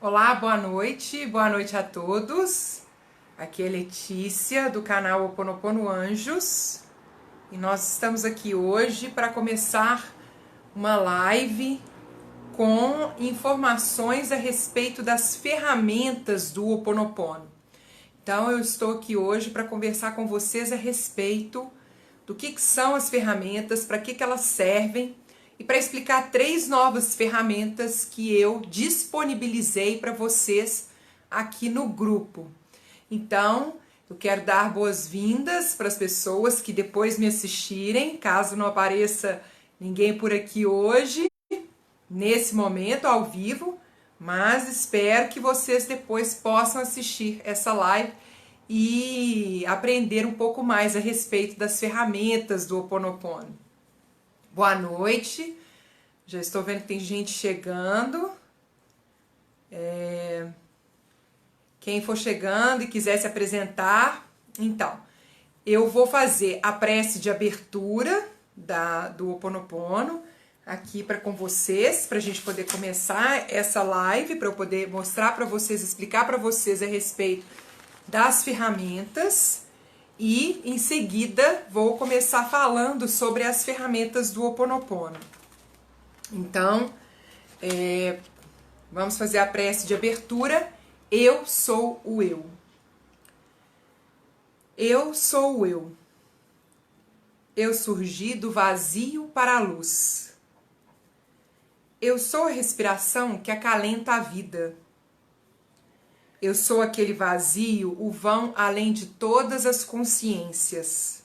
Olá, boa noite a todos. Aqui é Letícia do canal Ho Oponopono Anjos e nós estamos aqui hoje para começar uma live com informações a respeito das ferramentas do Ho Oponopono. Então eu estou aqui hoje para conversar com vocês a respeito do que são as ferramentas, para que elas servem e para explicar 3 novas ferramentas que eu disponibilizei para vocês aqui no grupo. Então, eu quero dar boas-vindas para as pessoas que depois me assistirem, caso não apareça ninguém por aqui hoje, nesse momento, ao vivo, mas espero que vocês depois possam assistir essa live e aprender um pouco mais a respeito das ferramentas do Ho Oponopono. Boa noite, já estou vendo que tem gente chegando. Quem for chegando e quiser se apresentar, então, eu vou fazer a prece de abertura do Ho Oponopono aqui com vocês, para a gente poder começar essa live, para eu poder mostrar para vocês, explicar para vocês a respeito das ferramentas. E em seguida vou começar falando sobre as ferramentas do Ho Oponopono. Então, vamos fazer a prece de abertura. Eu sou o eu. Eu sou o eu. Eu surgi do vazio para a luz. Eu sou a respiração que acalenta a vida. Eu sou aquele vazio, o vão além de todas as consciências.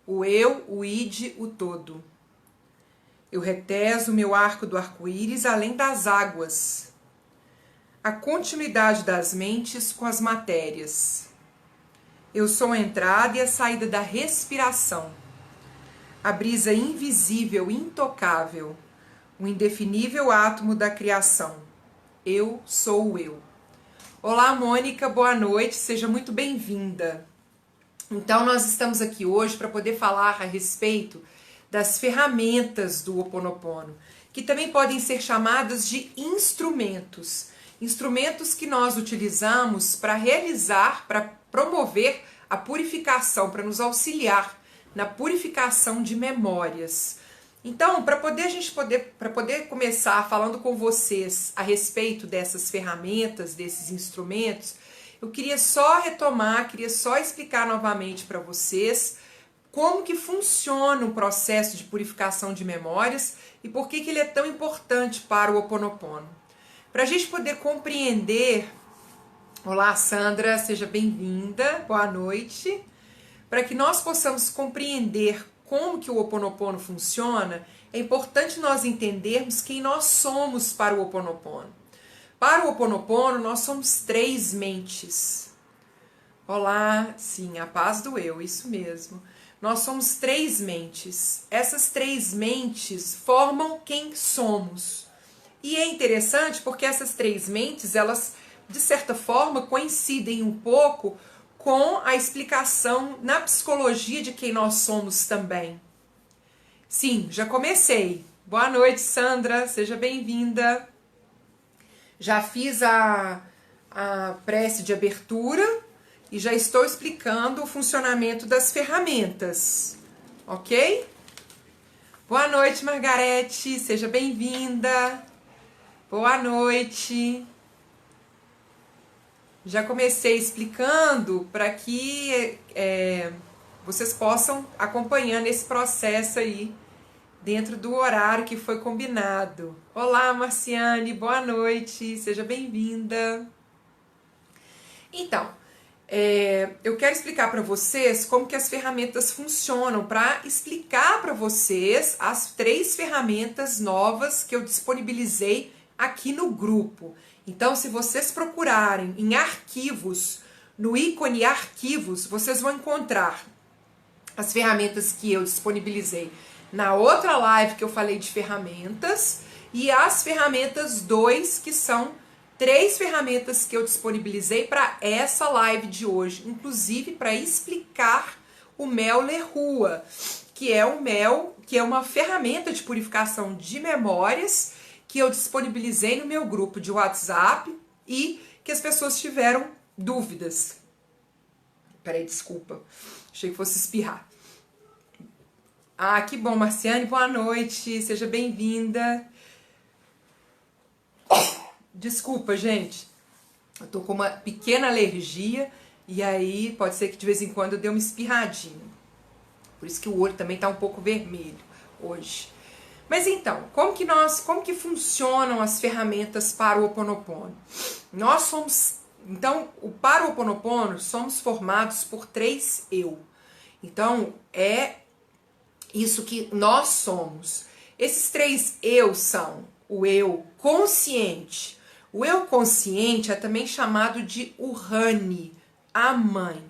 O eu, o id, o todo. Eu reteso meu arco do arco-íris além das águas. A continuidade das mentes com as matérias. Eu sou a entrada e a saída da respiração. A brisa invisível, intocável. O indefinível átomo da criação. Eu sou o eu. Olá, Mônica, boa noite, seja muito bem-vinda. Então, nós estamos aqui hoje para poder falar a respeito das ferramentas do Ho Oponopono, que também podem ser chamadas de instrumentos. Instrumentos que nós utilizamos para realizar, para promover a purificação, para nos auxiliar na purificação de memórias. Então, para poder começar falando com vocês a respeito dessas ferramentas, desses instrumentos, eu queria só retomar, queria só explicar novamente para vocês como que funciona o processo de purificação de memórias e por que ele é tão importante para o Ho Oponopono. Para a gente poder compreender... Olá, Sandra, seja bem-vinda, boa noite. Para que nós possamos compreender como que o Ho Oponopono funciona, é importante nós entendermos quem nós somos para o Ho Oponopono. Para o Ho Oponopono, nós somos 3 mentes. Olá, sim, a paz do eu, isso mesmo. Nós somos 3 mentes. Essas 3 mentes formam quem somos. E é interessante porque essas 3 mentes, elas, de certa forma, coincidem um pouco com a explicação na psicologia de quem nós somos também. Sim, já comecei. Boa noite, Sandra, seja bem-vinda. Já fiz a prece de abertura e já estou explicando o funcionamento das ferramentas, ok? Boa noite, Margarete, seja bem-vinda. Boa noite. Já comecei explicando para que vocês possam acompanhando esse processo aí dentro do horário que foi combinado. Olá, Marciane, boa noite, seja bem-vinda. Então, eu quero explicar para vocês como que as ferramentas funcionam, para explicar para vocês as 3 ferramentas novas que eu disponibilizei aqui no grupo. Então, se vocês procurarem em arquivos, no ícone arquivos, vocês vão encontrar as ferramentas que eu disponibilizei na outra live que eu falei de ferramentas e as ferramentas 2, que são 3 ferramentas que eu disponibilizei para essa live de hoje, inclusive para explicar o mel Lerua, que é um mel, que é uma ferramenta de purificação de memórias que eu disponibilizei no meu grupo de WhatsApp e que as pessoas tiveram dúvidas. Peraí, desculpa. Achei que fosse espirrar. Ah, que bom, Marciane, boa noite, seja bem-vinda. Desculpa, gente, eu tô com uma pequena alergia e aí pode ser que de vez em quando eu dê uma espirradinha. Por isso que o olho também tá um pouco vermelho hoje. Mas então, como que funcionam as ferramentas para o Ho Oponopono? Para o Ho Oponopono, somos formados por 3 eu. Então, é isso que nós somos. Esses 3 eu são o eu consciente. O eu consciente é também chamado de Urani, a mãe.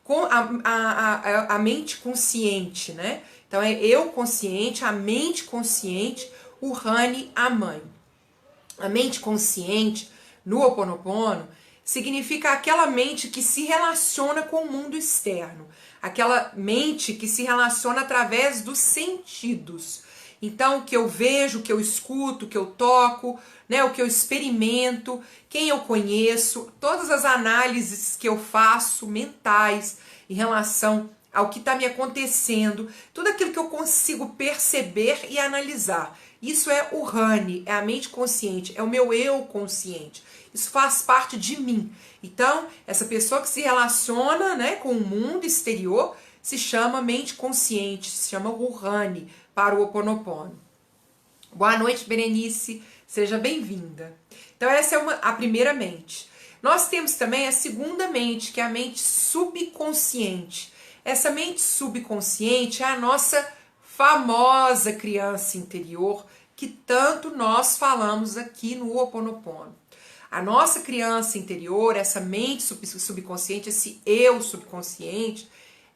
Com a mente consciente, né? Então é eu consciente, a mente consciente, Urani, a mãe. A mente consciente, no Ho Oponopono, significa aquela mente que se relaciona com o mundo externo. Aquela mente que se relaciona através dos sentidos. Então, o que eu vejo, o que eu escuto, o que eu toco, né, o que eu experimento, quem eu conheço, todas as análises que eu faço mentais em relação ao que está me acontecendo, tudo aquilo que eu consigo perceber e analisar. Isso é o Urani, é a mente consciente, é o meu eu consciente. Isso faz parte de mim. Então, essa pessoa que se relaciona, né, com o mundo exterior se chama mente consciente, se chama Urani para o Ho Oponopono. Boa noite, Berenice, seja bem-vinda. Então, essa é a primeira mente. Nós temos também a segunda mente, que é a mente subconsciente. Essa mente subconsciente é a nossa famosa criança interior, que tanto nós falamos aqui no Ho Oponopono. A nossa criança interior, essa mente subconsciente, esse eu subconsciente,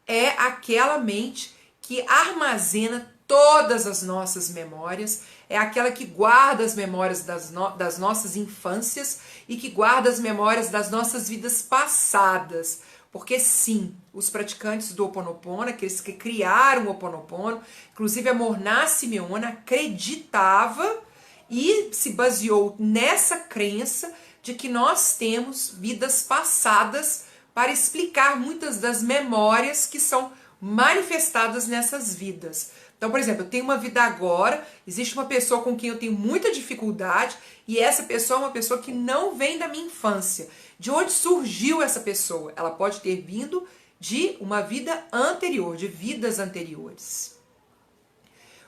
é aquela mente que armazena todas as nossas memórias, é aquela que guarda as memórias das nossas infâncias e que guarda as memórias das nossas vidas passadas. Porque sim, os praticantes do Ho Oponopono, aqueles que criaram o Ho Oponopono, inclusive a Morná Simeone acreditava e se baseou nessa crença de que nós temos vidas passadas para explicar muitas das memórias que são manifestadas nessas vidas. Então, por exemplo, eu tenho uma vida agora, existe uma pessoa com quem eu tenho muita dificuldade e essa pessoa é uma pessoa que não vem da minha infância. De onde surgiu essa pessoa? Ela pode ter vindo de uma vida anterior, de vidas anteriores.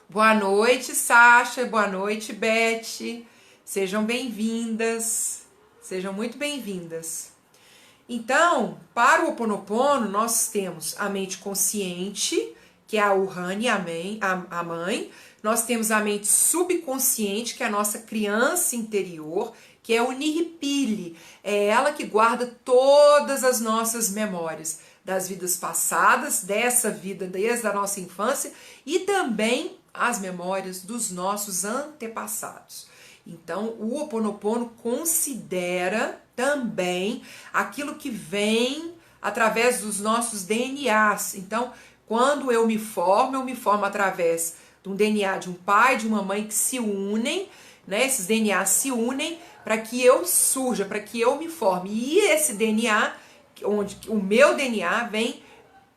Boa noite, Sasha. Boa noite, Beth. Sejam bem-vindas. Sejam muito bem-vindas. Então, para o Ho Oponopono, nós temos a mente consciente, que é a Urani, a mãe. Nós temos a mente subconsciente, que é a nossa criança interior, que é o Nihipili. É ela que guarda todas as nossas memórias das vidas passadas, dessa vida desde a nossa infância e também as memórias dos nossos antepassados. Então, o Ho Oponopono considera também aquilo que vem através dos nossos DNAs. Então, quando eu me formo através de um DNA de um pai, de uma mãe que se unem, né? Esses DNAs se unem para que eu surja, para que eu me forme. E esse DNA, onde o meu DNA vem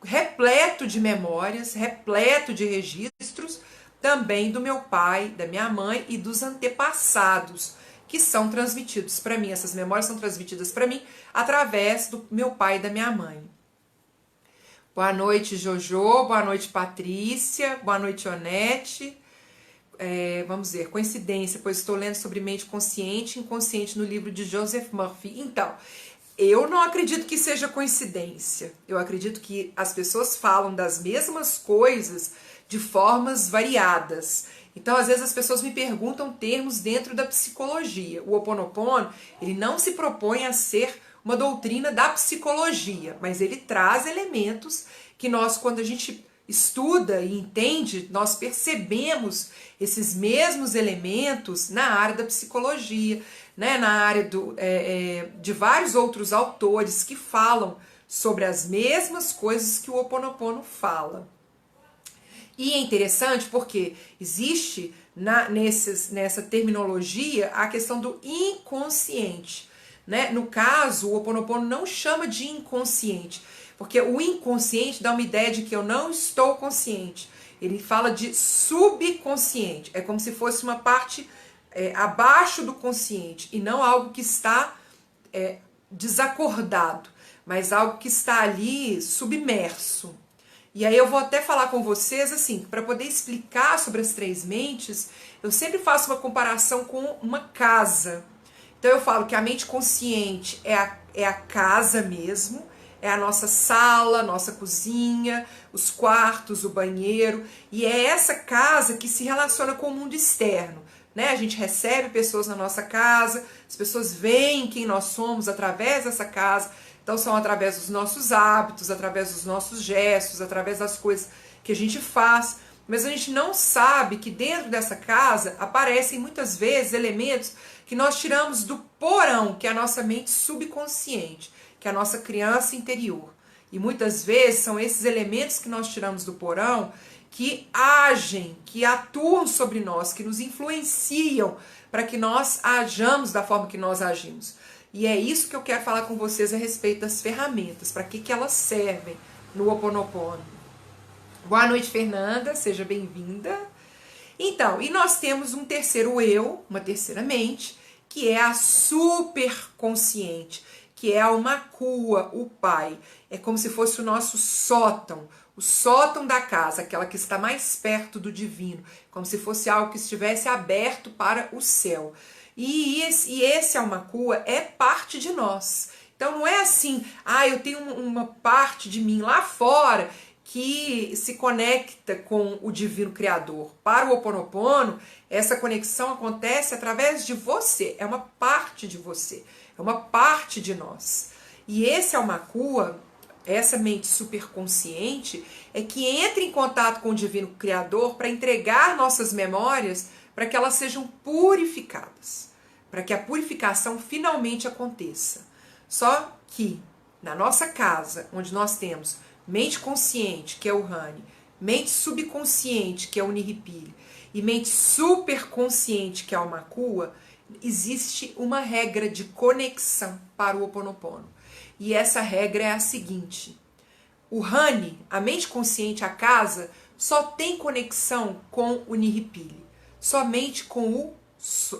repleto de memórias, repleto de registros, também do meu pai, da minha mãe e dos antepassados, que são transmitidos para mim. Essas memórias são transmitidas para mim através do meu pai e da minha mãe. Boa noite, Jojo. Boa noite, Patrícia. Boa noite, Onete. Vamos ver, coincidência, pois estou lendo sobre mente consciente e inconsciente no livro de Joseph Murphy. Então, eu não acredito que seja coincidência. Eu acredito que as pessoas falam das mesmas coisas de formas variadas. Então, às vezes as pessoas me perguntam termos dentro da psicologia. O Ho Oponopono, ele não se propõe a ser uma doutrina da psicologia, mas ele traz elementos que nós, quando a gente estuda e entende, nós percebemos esses mesmos elementos na área da psicologia, né, na área de vários outros autores que falam sobre as mesmas coisas que o Ho Oponopono fala. E é interessante porque existe nessa terminologia a questão do inconsciente, né? No caso, o Ho Oponopono não chama de inconsciente, porque o inconsciente dá uma ideia de que eu não estou consciente. Ele fala de subconsciente, é como se fosse uma parte abaixo do consciente e não algo que está desacordado, mas algo que está ali submerso. E aí eu vou até falar com vocês, assim, para poder explicar sobre as três mentes, eu sempre faço uma comparação com uma casa. Então eu falo que a mente consciente é a casa mesmo, é a nossa sala, nossa cozinha, os quartos, o banheiro, e é essa casa que se relaciona com o mundo externo, né? A gente recebe pessoas na nossa casa, as pessoas veem quem nós somos através dessa casa. Então são através dos nossos hábitos, através dos nossos gestos, através das coisas que a gente faz. Mas a gente não sabe que dentro dessa casa aparecem muitas vezes elementos que nós tiramos do porão, que é a nossa mente subconsciente, que é a nossa criança interior. E muitas vezes são esses elementos que nós tiramos do porão que agem, que atuam sobre nós, que nos influenciam para que nós ajamos da forma que nós agimos. E é isso que eu quero falar com vocês a respeito das ferramentas, para que elas servem no Ho Oponopono. Boa noite, Fernanda, seja bem-vinda. Então, e nós temos um terceiro eu, uma terceira mente, que é a superconsciente, que é a Aumakua, o pai. É como se fosse o nosso sótão, o sótão da casa, aquela que está mais perto do divino, como se fosse algo que estivesse aberto para o céu. E esse Aumakua é parte de nós. Então não é assim, eu tenho uma parte de mim lá fora que se conecta com o divino criador. Para o Ho Oponopono, essa conexão acontece através de você, é uma parte de você, é uma parte de nós. E esse Aumakua, essa mente superconsciente, é que entra em contato com o divino criador para entregar nossas memórias para que elas sejam purificadas, para que a purificação finalmente aconteça. Só que na nossa casa, onde nós temos mente consciente, que é o Rani, mente subconsciente, que é o Nirripili, e mente superconsciente, que é o Aumakua, existe uma regra de conexão para o Ho Oponopono. E essa regra é a seguinte: o Rani, a mente consciente, a casa, só tem conexão com o Nirripili, somente com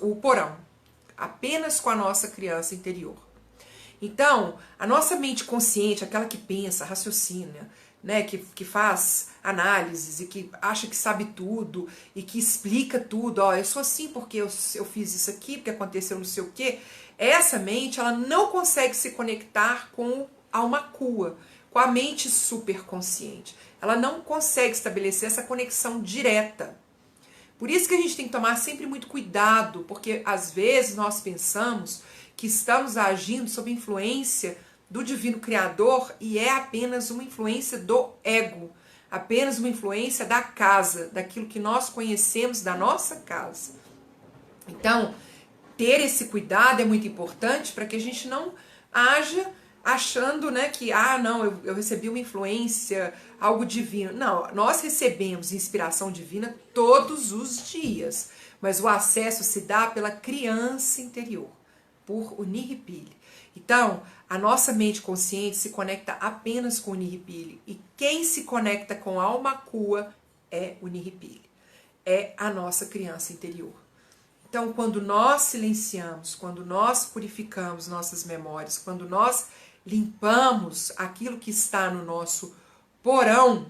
o porão, apenas com a nossa criança interior. Então, a nossa mente consciente, aquela que pensa, raciocina, né, que faz análises e que acha que sabe tudo e que explica tudo, eu sou assim porque eu fiz isso aqui, porque aconteceu não sei o quê, essa mente ela não consegue se conectar com a Aumakua, com a mente superconsciente. Ela não consegue estabelecer essa conexão direta. Por isso que a gente tem que tomar sempre muito cuidado, porque às vezes nós pensamos que estamos agindo sob influência do divino criador e é apenas uma influência do ego, apenas uma influência da casa, daquilo que nós conhecemos da nossa casa. Então, ter esse cuidado é muito importante para que a gente não haja achando, né, que não, eu recebi uma influência, algo divino. Não, nós recebemos inspiração divina todos os dias, mas o acesso se dá pela criança interior, por o Nirripili. Então, a nossa mente consciente se conecta apenas com o Nirripili, e quem se conecta com a Aumakua é o Nirripili, é a nossa criança interior. Então, quando nós silenciamos, quando nós purificamos nossas memórias, quando nós limpamos aquilo que está no nosso porão,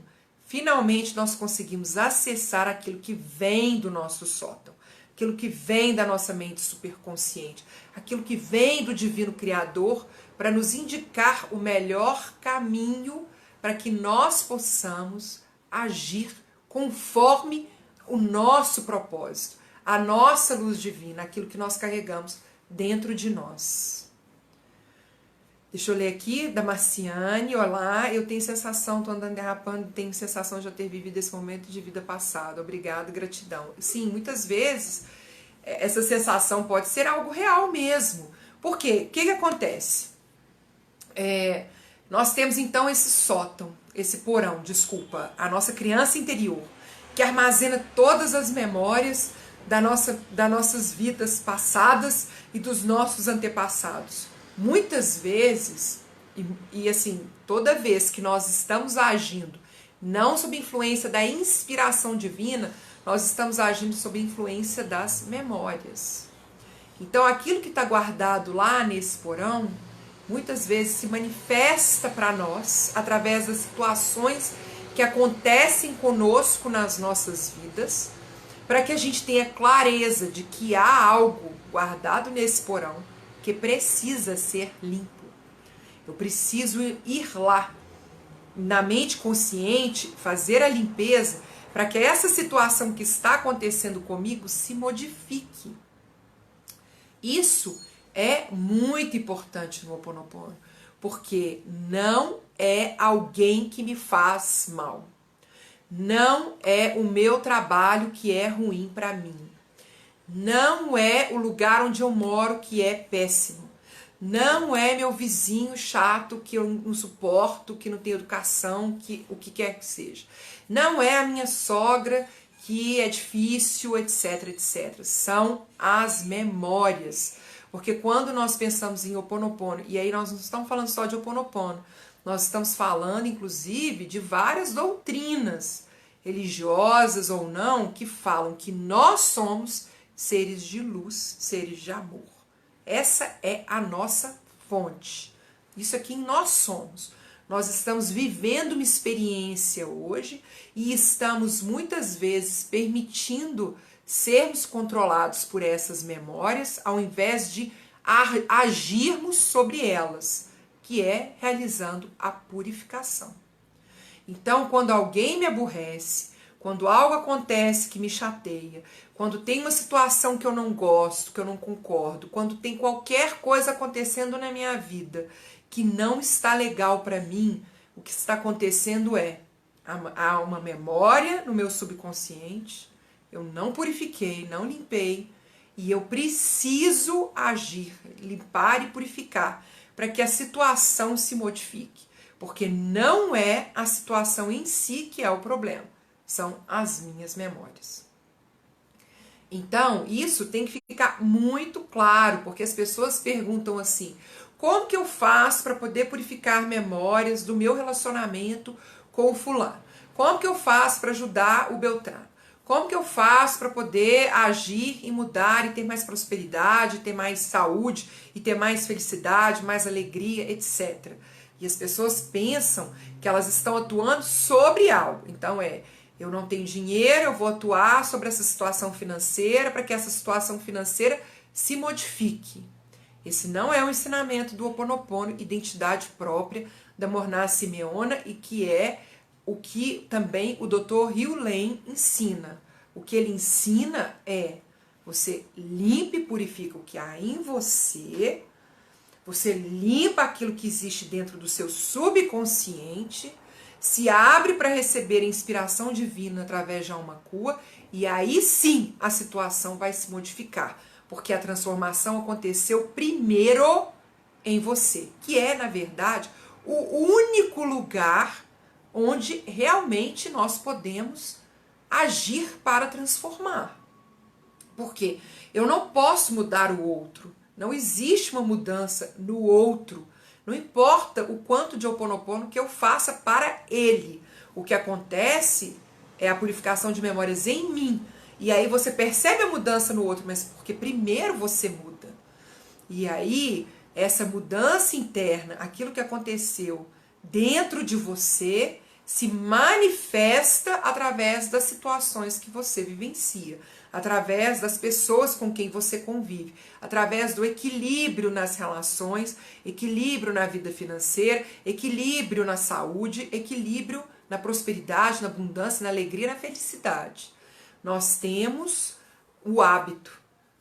finalmente nós conseguimos acessar aquilo que vem do nosso sótão, aquilo que vem da nossa mente superconsciente, aquilo que vem do divino criador para nos indicar o melhor caminho para que nós possamos agir conforme o nosso propósito, a nossa luz divina, aquilo que nós carregamos dentro de nós. Deixa eu ler aqui, da Marciane. Olá, eu tenho sensação, estou andando derrapando, tenho sensação de já ter vivido esse momento de vida passada. Obrigada, gratidão. Sim, muitas vezes essa sensação pode ser algo real mesmo. Por quê? O que acontece? Nós temos então esse sótão, esse porão, a nossa criança interior, que armazena todas as memórias das nossas vidas passadas e dos nossos antepassados. Muitas vezes, e assim, toda vez que nós estamos agindo não sob influência da inspiração divina, nós estamos agindo sob influência das memórias. Então, aquilo que está guardado lá nesse porão, muitas vezes se manifesta para nós através das situações que acontecem conosco nas nossas vidas, para que a gente tenha clareza de que há algo guardado nesse porão que precisa ser limpo. Eu preciso ir lá, na mente consciente, fazer a limpeza para que essa situação que está acontecendo comigo se modifique. Isso é muito importante no Ho Oponopono, porque não é alguém que me faz mal. Não é o meu trabalho que é ruim para mim. Não é o lugar onde eu moro que é péssimo. Não é meu vizinho chato que eu não suporto, que não tem educação, que o que quer que seja. Não é a minha sogra que é difícil, etc, etc. São as memórias. Porque quando nós pensamos em Ho Oponopono, e aí nós não estamos falando só de Ho Oponopono, nós estamos falando, inclusive, de várias doutrinas, religiosas ou não, que falam que nós somos seres de luz, seres de amor. Essa é a nossa fonte. Isso é quem nós somos. Nós estamos vivendo uma experiência hoje e estamos muitas vezes permitindo sermos controlados por essas memórias ao invés de agirmos sobre elas, que é realizando a purificação. Então, quando alguém me aborrece, quando algo acontece que me chateia, quando tem uma situação que eu não gosto, que eu não concordo, quando tem qualquer coisa acontecendo na minha vida que não está legal para mim, o que está acontecendo é, há uma memória no meu subconsciente, eu não purifiquei, não limpei, e eu preciso agir, limpar e purificar, para que a situação se modifique. Porque não é a situação em si que é o problema, são as minhas memórias. Então, isso tem que ficar muito claro, porque as pessoas perguntam assim, como que eu faço para poder purificar memórias do meu relacionamento com o fulano? Como que eu faço para ajudar o Beltrano? Como que eu faço para poder agir e mudar e ter mais prosperidade, ter mais saúde e ter mais felicidade, mais alegria, etc. E as pessoas pensam que elas estão atuando sobre algo. Então eu não tenho dinheiro, eu vou atuar sobre essa situação financeira para que essa situação financeira se modifique. Esse não é o ensinamento do Ho Oponopono, identidade própria da Morná Simeona, e que é o que também o Dr. Ryu Len ensina. O que ele ensina é você limpa e purifica o que há em você, você limpa aquilo que existe dentro do seu subconsciente, se abre para receber a inspiração divina através de Alma Kua, e aí sim a situação vai se modificar, porque a transformação aconteceu primeiro em você, que é, na verdade, o único lugar onde realmente nós podemos agir para transformar. Porque eu não posso mudar o outro, não existe uma mudança no outro, não importa o quanto de Ho Oponopono que eu faça para ele. O que acontece é a purificação de memórias em mim, e aí você percebe a mudança no outro, mas porque primeiro você muda. E aí, essa mudança interna, aquilo que aconteceu dentro de você, se manifesta através das situações que você vivencia, através das pessoas com quem você convive, através do equilíbrio nas relações, equilíbrio na vida financeira, equilíbrio na saúde, equilíbrio na prosperidade, na abundância, na alegria, na felicidade. Nós temos o hábito,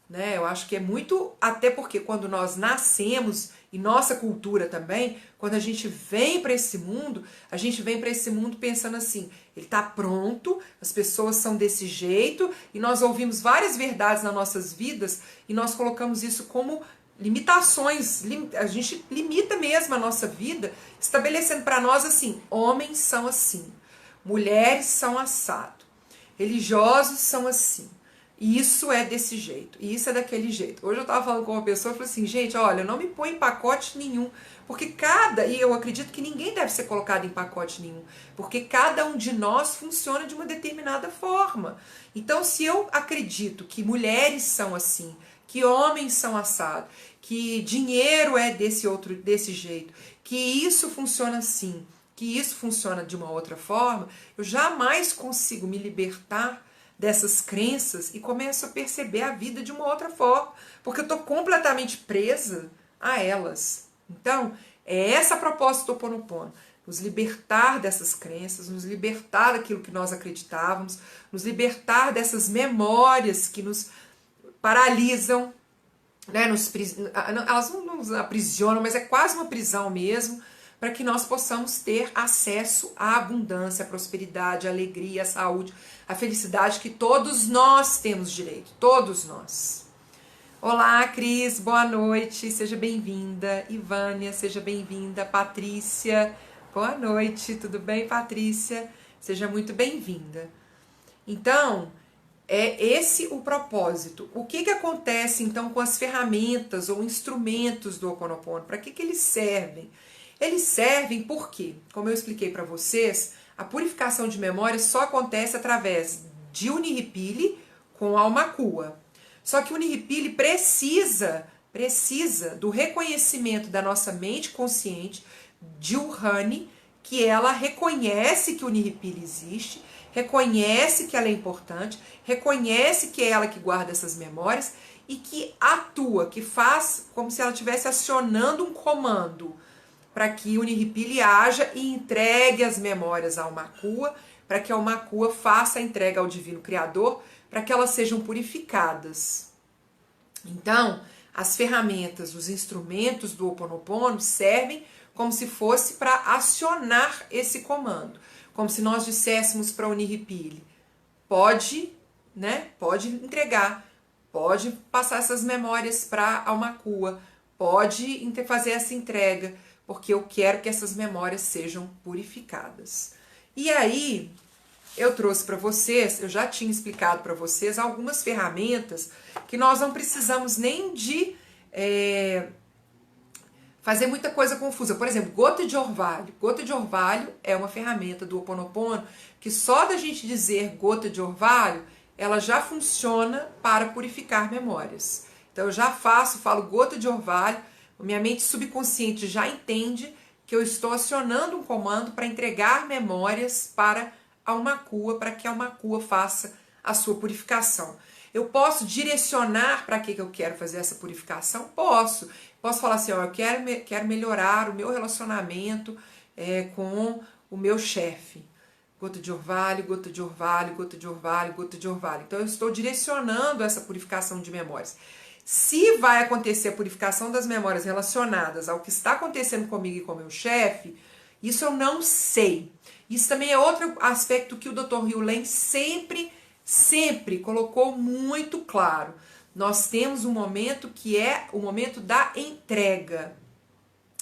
né? Eu acho que é muito, até porque quando nós nascemos, e nossa cultura também, quando a gente vem para esse mundo, a gente vem para esse mundo pensando assim, ele está pronto, as pessoas são desse jeito, e nós ouvimos várias verdades nas nossas vidas, e nós colocamos isso como limitações, a gente limita mesmo a nossa vida, estabelecendo para nós assim, homens são assim, mulheres são assado, religiosos são assim. isso é desse jeito, e isso é daquele jeito. Hoje eu tava falando com uma pessoa e falei assim, gente, olha, eu não me põe em pacote nenhum, porque e eu acredito que ninguém deve ser colocado em pacote nenhum, porque cada um de nós funciona de uma determinada forma. Então, se eu acredito que mulheres são assim, que homens são assados, que dinheiro é desse jeito, que isso funciona assim, que isso funciona de uma outra forma, eu jamais consigo me libertar dessas crenças e começo a perceber a vida de uma outra forma, porque eu estou completamente presa a elas. Então, é essa a proposta do Ho Oponopono, nos libertar dessas crenças, nos libertar daquilo que nós acreditávamos, nos libertar dessas memórias que nos paralisam, né? Elas não nos aprisionam, mas é quase uma prisão mesmo, para que nós possamos ter acesso à abundância, à prosperidade, à alegria, à saúde, à felicidade que todos nós temos direito, todos nós. Olá, Cris, boa noite, seja bem-vinda. Ivânia, seja bem-vinda. Patrícia, boa noite, tudo bem, Patrícia? Seja muito bem-vinda. Então, é esse o propósito. O que acontece, então, com as ferramentas ou instrumentos do Ho Oponopono? Para que eles servem? Eles servem porque, como eu expliquei para vocês, a purificação de memória só acontece através de Uniripili com Almakua. Só que o Uniripili precisa do reconhecimento da nossa mente consciente, de Uhani, que ela reconhece que o Uniripili existe, reconhece que ela é importante, reconhece que é ela que guarda essas memórias e que atua, que faz como se ela estivesse acionando um comando para que o Uniripili haja e entregue as memórias ao Makua, para que o Makua faça a entrega ao Divino Criador, para que elas sejam purificadas. Então, as ferramentas, os instrumentos do Ho Oponopono servem como se fosse para acionar esse comando. Como se nós disséssemos para o Uniripili, pode entregar, pode passar essas memórias para a Makua, pode fazer essa entrega, porque eu quero que essas memórias sejam purificadas. E aí, eu trouxe para vocês, eu já tinha explicado para vocês algumas ferramentas que nós não precisamos nem de fazer muita coisa confusa. Por exemplo, gota de orvalho. Gota de orvalho é uma ferramenta do Ho Oponopono que só da gente dizer gota de orvalho, ela já funciona para purificar memórias. Então eu já falo gota de orvalho, minha mente subconsciente já entende que eu estou acionando um comando para entregar memórias para a Makua, para que a Makua faça a sua purificação. Eu posso direcionar para que eu quero fazer essa purificação? Posso. Posso falar assim, ó, eu quero melhorar o meu relacionamento com o meu chefe. Gota de orvalho, gota de orvalho, gota de orvalho, gota de orvalho. Então eu estou direcionando essa purificação de memórias. Se vai acontecer a purificação das memórias relacionadas ao que está acontecendo comigo e com o meu chefe, isso eu não sei. Isso também é outro aspecto que o Dr. Hugh Lane sempre colocou muito claro. Nós temos um momento que é o momento da entrega.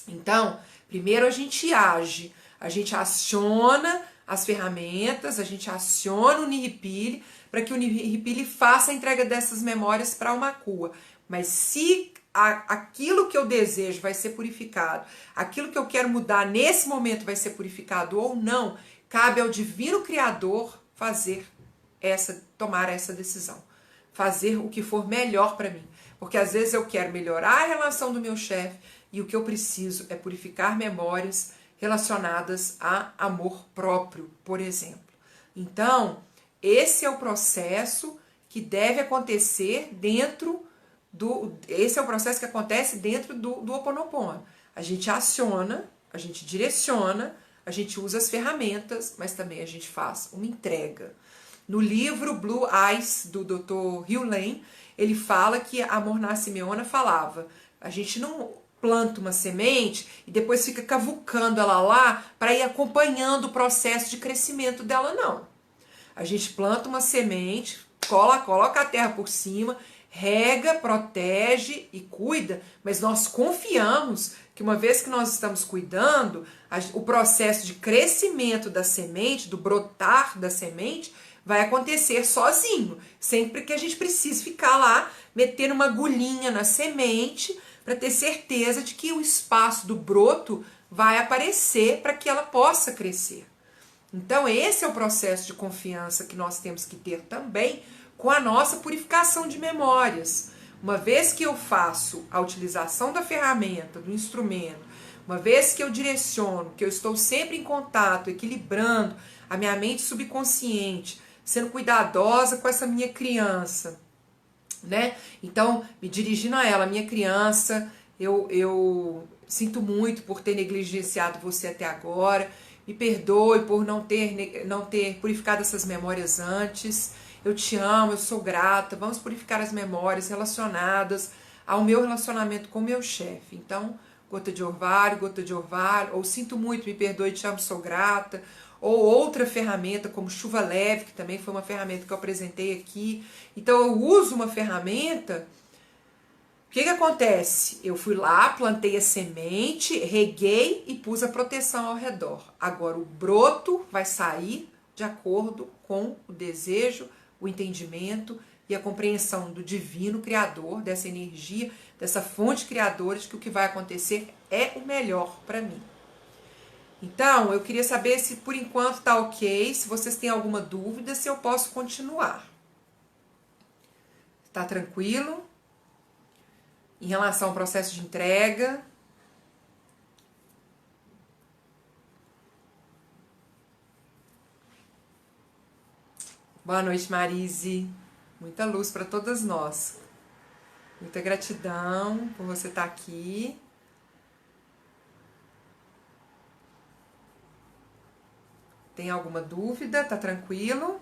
Então, primeiro a gente age, a gente aciona as ferramentas, a gente aciona o Uniripili para que o Uniripili faça a entrega dessas memórias para o Makua. Mas se aquilo que eu desejo vai ser purificado, aquilo que eu quero mudar nesse momento vai ser purificado ou não, cabe ao Divino Criador tomar essa decisão, fazer o que for melhor para mim, porque às vezes eu quero melhorar a relação do meu chefe e o que eu preciso é purificar memórias relacionadas a amor próprio, por exemplo. Então, esse é o processo que deve acontecer esse é o processo que acontece dentro do Ho Oponopono. A gente aciona, a gente direciona, a gente usa as ferramentas, mas também a gente faz uma entrega. No livro Blue Eyes, do Dr. Hugh Lane, ele fala que a Morná Simeona falava, a gente não planta uma semente e depois fica cavucando ela lá para ir acompanhando o processo de crescimento dela, não. A gente planta uma semente, coloca a terra por cima, rega, protege e cuida, mas nós confiamos que uma vez que nós estamos cuidando, o processo de crescimento da semente, do brotar da semente, vai acontecer sozinho, sempre que a gente precise ficar lá metendo uma agulhinha na semente para ter certeza de que o espaço do broto vai aparecer para que ela possa crescer. Então, esse é o processo de confiança que nós temos que ter também com a nossa purificação de memórias. Uma vez que eu faço a utilização da ferramenta, do instrumento, uma vez que eu direciono, que eu estou sempre em contato, equilibrando a minha mente subconsciente, sendo cuidadosa com essa minha criança, né? Então, me dirigindo a ela, minha criança, eu sinto muito por ter negligenciado você até agora, me perdoe por não ter purificado essas memórias antes, eu te amo, eu sou grata, vamos purificar as memórias relacionadas ao meu relacionamento com o meu chefe. Então, gota de orvalho, ou sinto muito, me perdoe, te amo, sou grata, ou outra ferramenta como chuva leve, que também foi uma ferramenta que eu apresentei aqui. Então eu uso uma ferramenta, o que acontece? Eu fui lá, plantei a semente, reguei e pus a proteção ao redor. Agora o broto vai sair de acordo com o desejo, o entendimento e a compreensão do divino criador, dessa energia, dessa fonte criadora, de que o que vai acontecer é o melhor para mim. Então, eu queria saber se por enquanto tá ok, se vocês têm alguma dúvida, se eu posso continuar. Tá tranquilo? Em relação ao processo de entrega. Boa noite, Marise. Muita luz para todas nós. Muita gratidão por você estar aqui. Tem alguma dúvida? Tá tranquilo?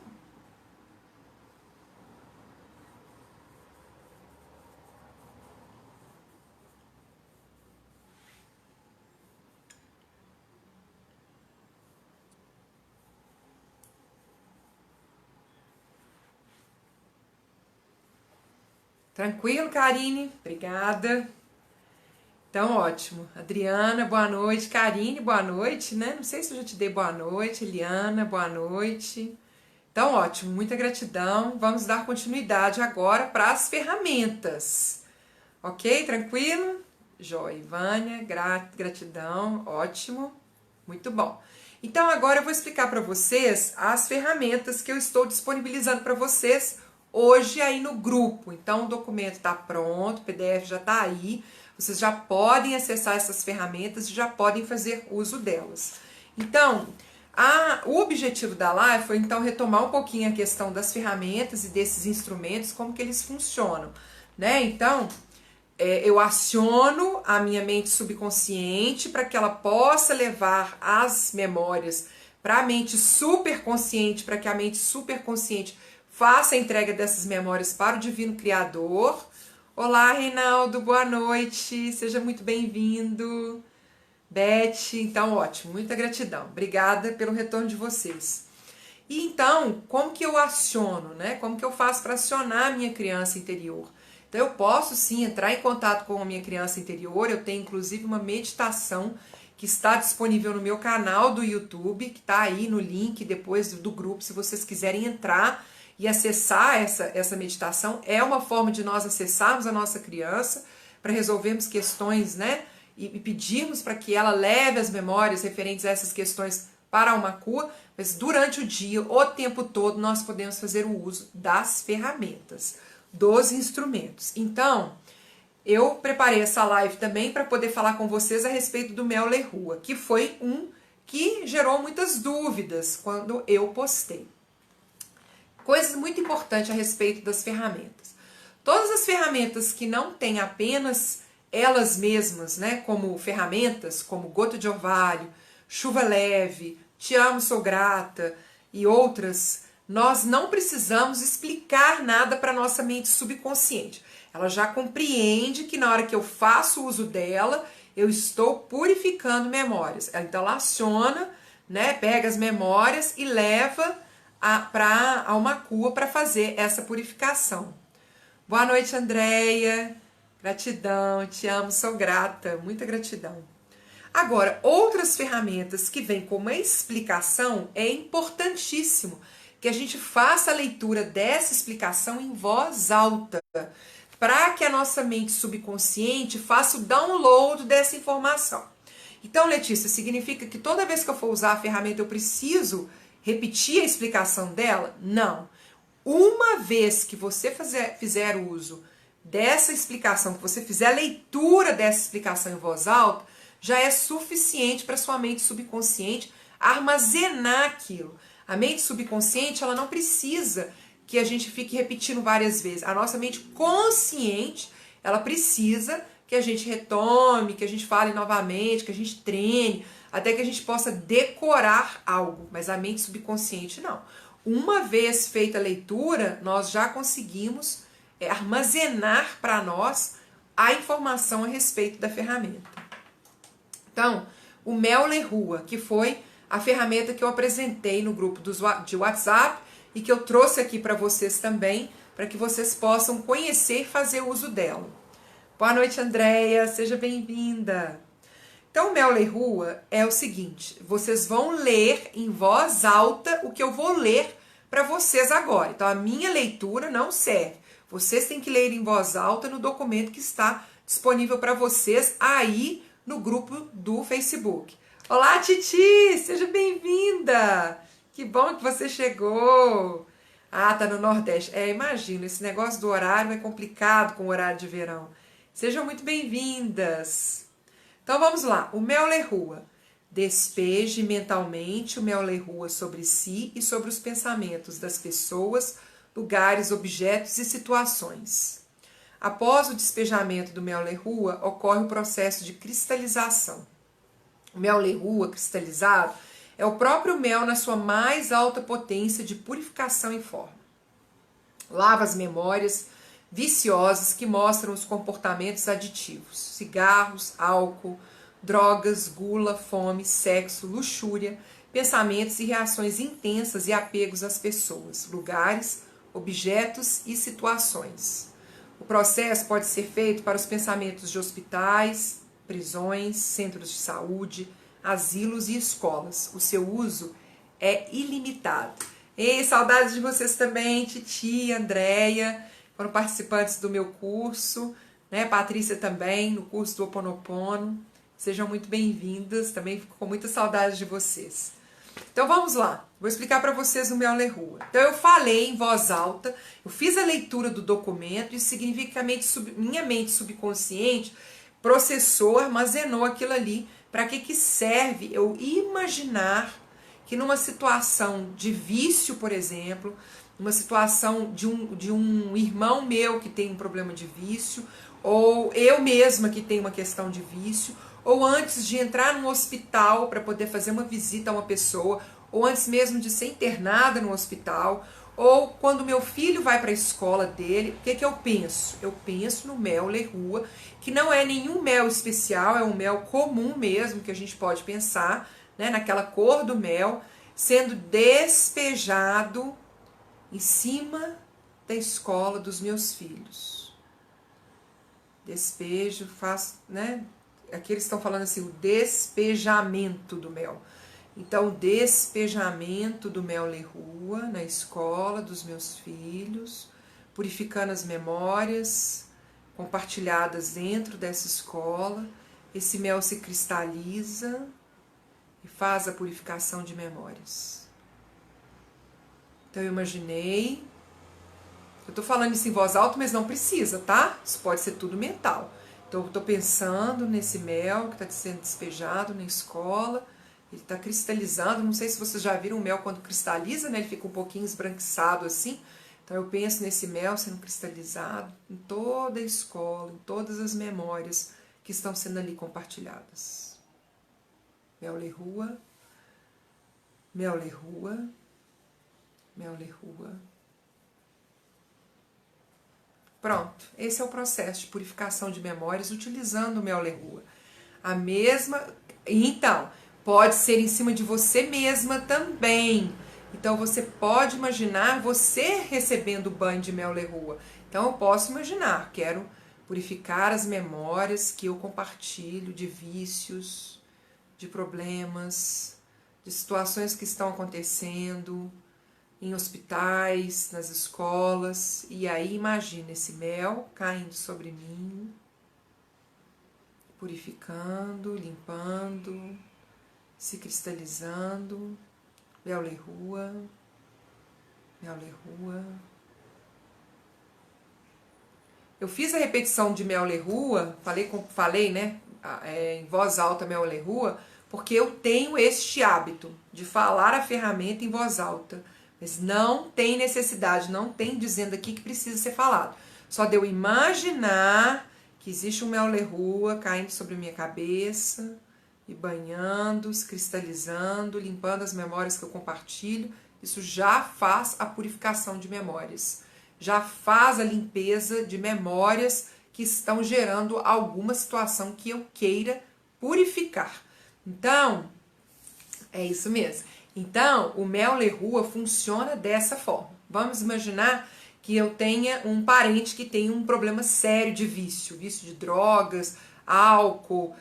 Tranquilo, Karine? Obrigada. Então, ótimo. Adriana, boa noite. Karine, boa noite, né? Não sei se eu já te dei boa noite. Eliana, boa noite. Então, ótimo. Muita gratidão. Vamos dar continuidade agora para as ferramentas. Ok? Tranquilo? Joia. Vânia, gratidão. Ótimo. Muito bom. Então, agora eu vou explicar para vocês as ferramentas que eu estou disponibilizando para vocês hoje aí no grupo. Então, o documento está pronto, o PDF já está aí. Vocês já podem acessar essas ferramentas e já podem fazer uso delas. Então, o objetivo da live foi então retomar um pouquinho a questão das ferramentas e desses instrumentos, como que eles funcionam, né? Então, eu aciono a minha mente subconsciente para que ela possa levar as memórias para a mente superconsciente, para que a mente superconsciente faça a entrega dessas memórias para o Divino Criador. Olá, Reinaldo, boa noite, seja muito bem-vindo. Beth, então ótimo, muita gratidão, obrigada pelo retorno de vocês. E então, como que eu aciono, né? Como que eu faço para acionar a minha criança interior? Então eu posso sim entrar em contato com a minha criança interior, eu tenho inclusive uma meditação que está disponível no meu canal do YouTube, que está aí no link depois do grupo, se vocês quiserem entrar e acessar essa meditação. É uma forma de nós acessarmos a nossa criança para resolvermos questões, né? E pedirmos para que ela leve as memórias referentes a essas questões para uma cura, mas durante o dia, o tempo todo, nós podemos fazer o uso das ferramentas, dos instrumentos. Então, eu preparei essa live também para poder falar com vocês a respeito do Mel Lerrua, que foi um que gerou muitas dúvidas quando eu postei. Coisas muito importantes a respeito das ferramentas. Todas as ferramentas que não têm apenas elas mesmas, né, como ferramentas, como gota de orvalho, chuva leve, te amo, sou grata e outras, nós não precisamos explicar nada para nossa mente subconsciente. Ela já compreende que na hora que eu faço uso dela, eu estou purificando memórias. Então ela aciona, né, pega as memórias e leva para a uma cua para fazer essa purificação. Boa noite, Andréia. Gratidão, te amo, sou grata. Muita gratidão. Agora, outras ferramentas que vêm como explicação é importantíssimo que a gente faça a leitura dessa explicação em voz alta, para que a nossa mente subconsciente faça o download dessa informação. Então, Letícia, significa que toda vez que eu for usar a ferramenta eu preciso repetir a explicação dela? Não. Uma vez que você fizer uso dessa explicação, que você fizer a leitura dessa explicação em voz alta, já é suficiente para sua mente subconsciente armazenar aquilo. A mente subconsciente, ela não precisa que a gente fique repetindo várias vezes. A nossa mente consciente, ela precisa que a gente retome, que a gente fale novamente, que a gente treine, até que a gente possa decorar algo. Mas a mente subconsciente, não. Uma vez feita a leitura, nós já conseguimos armazenar para nós a informação a respeito da ferramenta. Então, o Mel Le Rua, que foi a ferramenta que eu apresentei no grupo de WhatsApp e que eu trouxe aqui para vocês também, para que vocês possam conhecer e fazer uso dela. Boa noite, Andréia, seja bem-vinda. Então, o Mel Le Rua é o seguinte, vocês vão ler em voz alta o que eu vou ler para vocês agora. Então, a minha leitura não serve. Vocês têm que ler em voz alta no documento que está disponível para vocês aí no grupo do Facebook. Olá, Titi! Seja bem-vinda! Que bom que você chegou! Ah, tá no Nordeste. Imagino, esse negócio do horário é complicado com o horário de verão. Sejam muito bem-vindas! Então vamos lá, o Mel Le Rua. Despeje mentalmente o Mel Le Rua sobre si e sobre os pensamentos das pessoas, lugares, objetos e situações. Após o despejamento do Mel Le Rua, ocorre o processo de cristalização. O Mel Le Rua cristalizado é o próprio mel na sua mais alta potência de purificação e forma. Lava as memórias viciosas que mostram os comportamentos aditivos, cigarros, álcool, drogas, gula, fome, sexo, luxúria, pensamentos e reações intensas e apegos às pessoas, lugares, objetos e situações. O processo pode ser feito para os pensamentos de hospitais, prisões, centros de saúde, asilos e escolas. O seu uso é ilimitado. Ei, saudades de vocês também, Titi, Andréia, foram participantes do meu curso, né? Patrícia também, no curso do Ho Oponopono. Sejam muito bem-vindas, também fico com muita saudade de vocês. Então vamos lá, vou explicar para vocês o Mel Le Rua. Então eu falei em voz alta, eu fiz a leitura do documento, isso significa que minha mente subconsciente processou, armazenou aquilo ali. Para que serve eu imaginar que numa situação de vício, por exemplo, uma situação de um irmão meu que tem um problema de vício, ou eu mesma que tenho uma questão de vício, ou antes de entrar num hospital para poder fazer uma visita a uma pessoa, ou antes mesmo de ser internada no hospital, ou quando meu filho vai para a escola dele, o que eu penso? Eu penso no Mel Le Rua, que não é nenhum mel especial, é um mel comum mesmo, que a gente pode pensar, né, naquela cor do mel, sendo despejado em cima da escola dos meus filhos. Despejo, faço, né? Aqui eles estão falando assim, o despejamento do mel. Então, o despejamento do Mel Le Rua na escola dos meus filhos, purificando as memórias compartilhadas dentro dessa escola. Esse mel se cristaliza e faz a purificação de memórias. Então, eu imaginei. Eu tô falando isso em voz alta, mas não precisa, tá? Isso pode ser tudo mental. Então, eu tô pensando nesse mel que está sendo despejado na escola. Ele está cristalizando, não sei se vocês já viram o mel quando cristaliza, né? Ele fica um pouquinho esbranquiçado assim. Então eu penso nesse mel sendo cristalizado em toda a escola, em todas as memórias que estão sendo ali compartilhadas. Mel Le Rua, Mel Le Rua, Mel Le Rua. Pronto, esse é o processo de purificação de memórias utilizando o Mel Le Rua. A mesma... Então... Pode ser em cima de você mesma também. Então, você pode imaginar você recebendo o banho de Mel Le Rua. Então, eu posso imaginar, quero purificar as memórias que eu compartilho de vícios, de problemas, de situações que estão acontecendo, em hospitais, nas escolas. E aí imagina esse mel caindo sobre mim, purificando, limpando, se cristalizando. Mel lerrua, mel lerrua. Eu fiz a repetição de mel lerrua, falei, né, em voz alta mel lerrua, porque eu tenho este hábito de falar a ferramenta em voz alta. Mas não tem necessidade, não tem dizendo aqui que precisa ser falado. Só de eu imaginar que existe um mel lerrua caindo sobre minha cabeça, me banhando, se cristalizando, limpando as memórias que eu compartilho, isso já faz a purificação de memórias. Já faz a limpeza de memórias que estão gerando alguma situação que eu queira purificar. Então, é isso mesmo. Então, o mel lerrua funciona dessa forma. Vamos imaginar que eu tenha um parente que tem um problema sério de vício de drogas, álcool,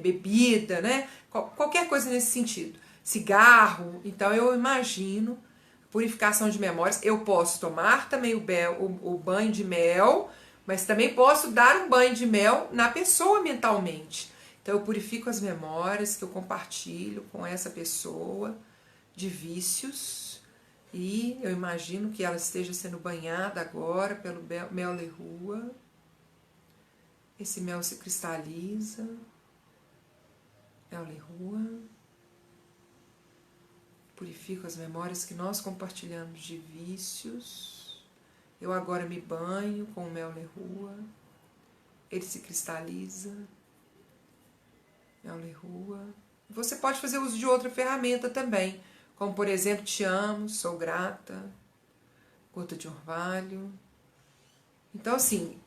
bebida, né? Qualquer coisa nesse sentido. Cigarro. Então, eu imagino purificação de memórias. Eu posso tomar também o banho de mel, mas também posso dar um banho de mel na pessoa mentalmente. Então eu purifico as memórias que eu compartilho com essa pessoa de vícios e eu imagino que ela esteja sendo banhada agora pelo mel lerrua. Esse mel se cristaliza, mel lerrua. Purifico as memórias que nós compartilhamos de vícios. Eu agora me banho com o mel lerrua. Ele se cristaliza. Mel lerrua. Você pode fazer uso de outra ferramenta também, como por exemplo, te amo, sou grata, gota de orvalho. Então assim,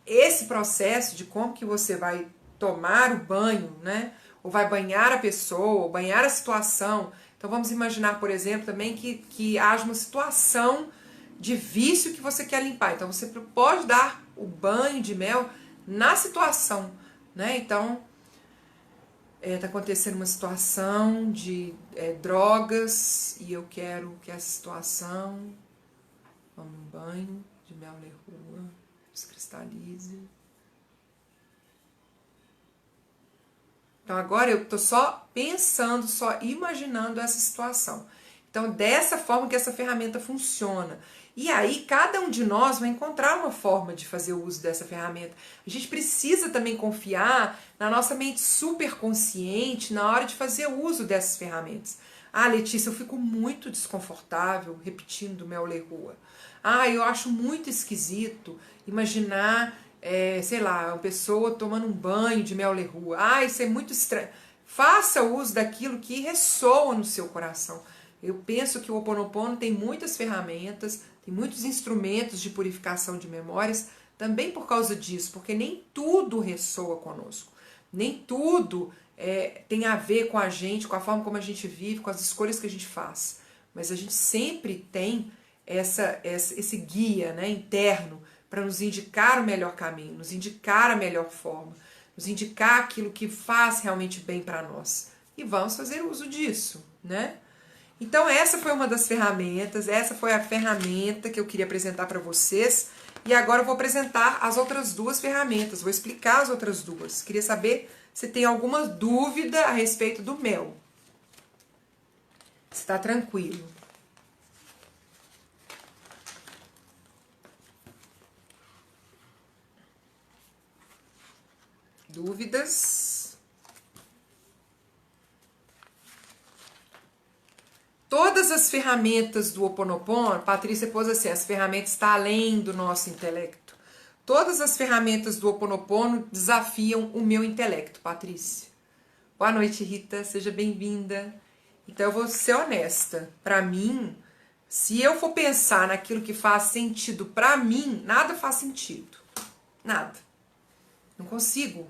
esse processo de como que você vai tomar o banho, né? Ou vai banhar a pessoa, ou banhar a situação. Então vamos imaginar, por exemplo, também que haja uma situação de vício que você quer limpar. Então você pode dar o banho de mel na situação, né? Então está acontecendo uma situação de drogas e eu quero que essa situação, tome um banho de mel lerrua, descristalize. Então agora eu estou só pensando, só imaginando essa situação. Então dessa forma que essa ferramenta funciona. E aí cada um de nós vai encontrar uma forma de fazer o uso dessa ferramenta. A gente precisa também confiar na nossa mente superconsciente na hora de fazer o uso dessas ferramentas. Ah, Letícia, eu fico muito desconfortável repetindo mel lerrua. Ah, eu acho muito esquisito imaginar, sei lá, uma pessoa tomando um banho de mel lerrua. Ah, isso é muito estranho. Faça uso daquilo que ressoa no seu coração. Eu penso que o Ho'oponopono tem muitas ferramentas, tem muitos instrumentos de purificação de memórias, também por causa disso, porque nem tudo ressoa conosco, nem tudo tem a ver com a gente, com a forma como a gente vive, com as escolhas que a gente faz. Mas a gente sempre tem esse guia, né, interno para nos indicar o melhor caminho, nos indicar a melhor forma, nos indicar aquilo que faz realmente bem para nós. E vamos fazer uso disso, né? Então essa foi uma das ferramentas, essa foi a ferramenta que eu queria apresentar para vocês. E agora eu vou apresentar as outras duas ferramentas, vou explicar as outras duas. Queria saber se tem alguma dúvida a respeito do mel. Se está tranquilo. Dúvidas? Todas as ferramentas do Ho'oponopono, Patrícia pôs assim, as ferramentas estão além do nosso intelecto. Todas as ferramentas do Ho'oponopono desafiam o meu intelecto, Patrícia. Boa noite, Rita, seja bem-vinda. Então eu vou ser honesta. Para mim, se eu for pensar naquilo que faz sentido para mim, nada faz sentido. Nada. Não consigo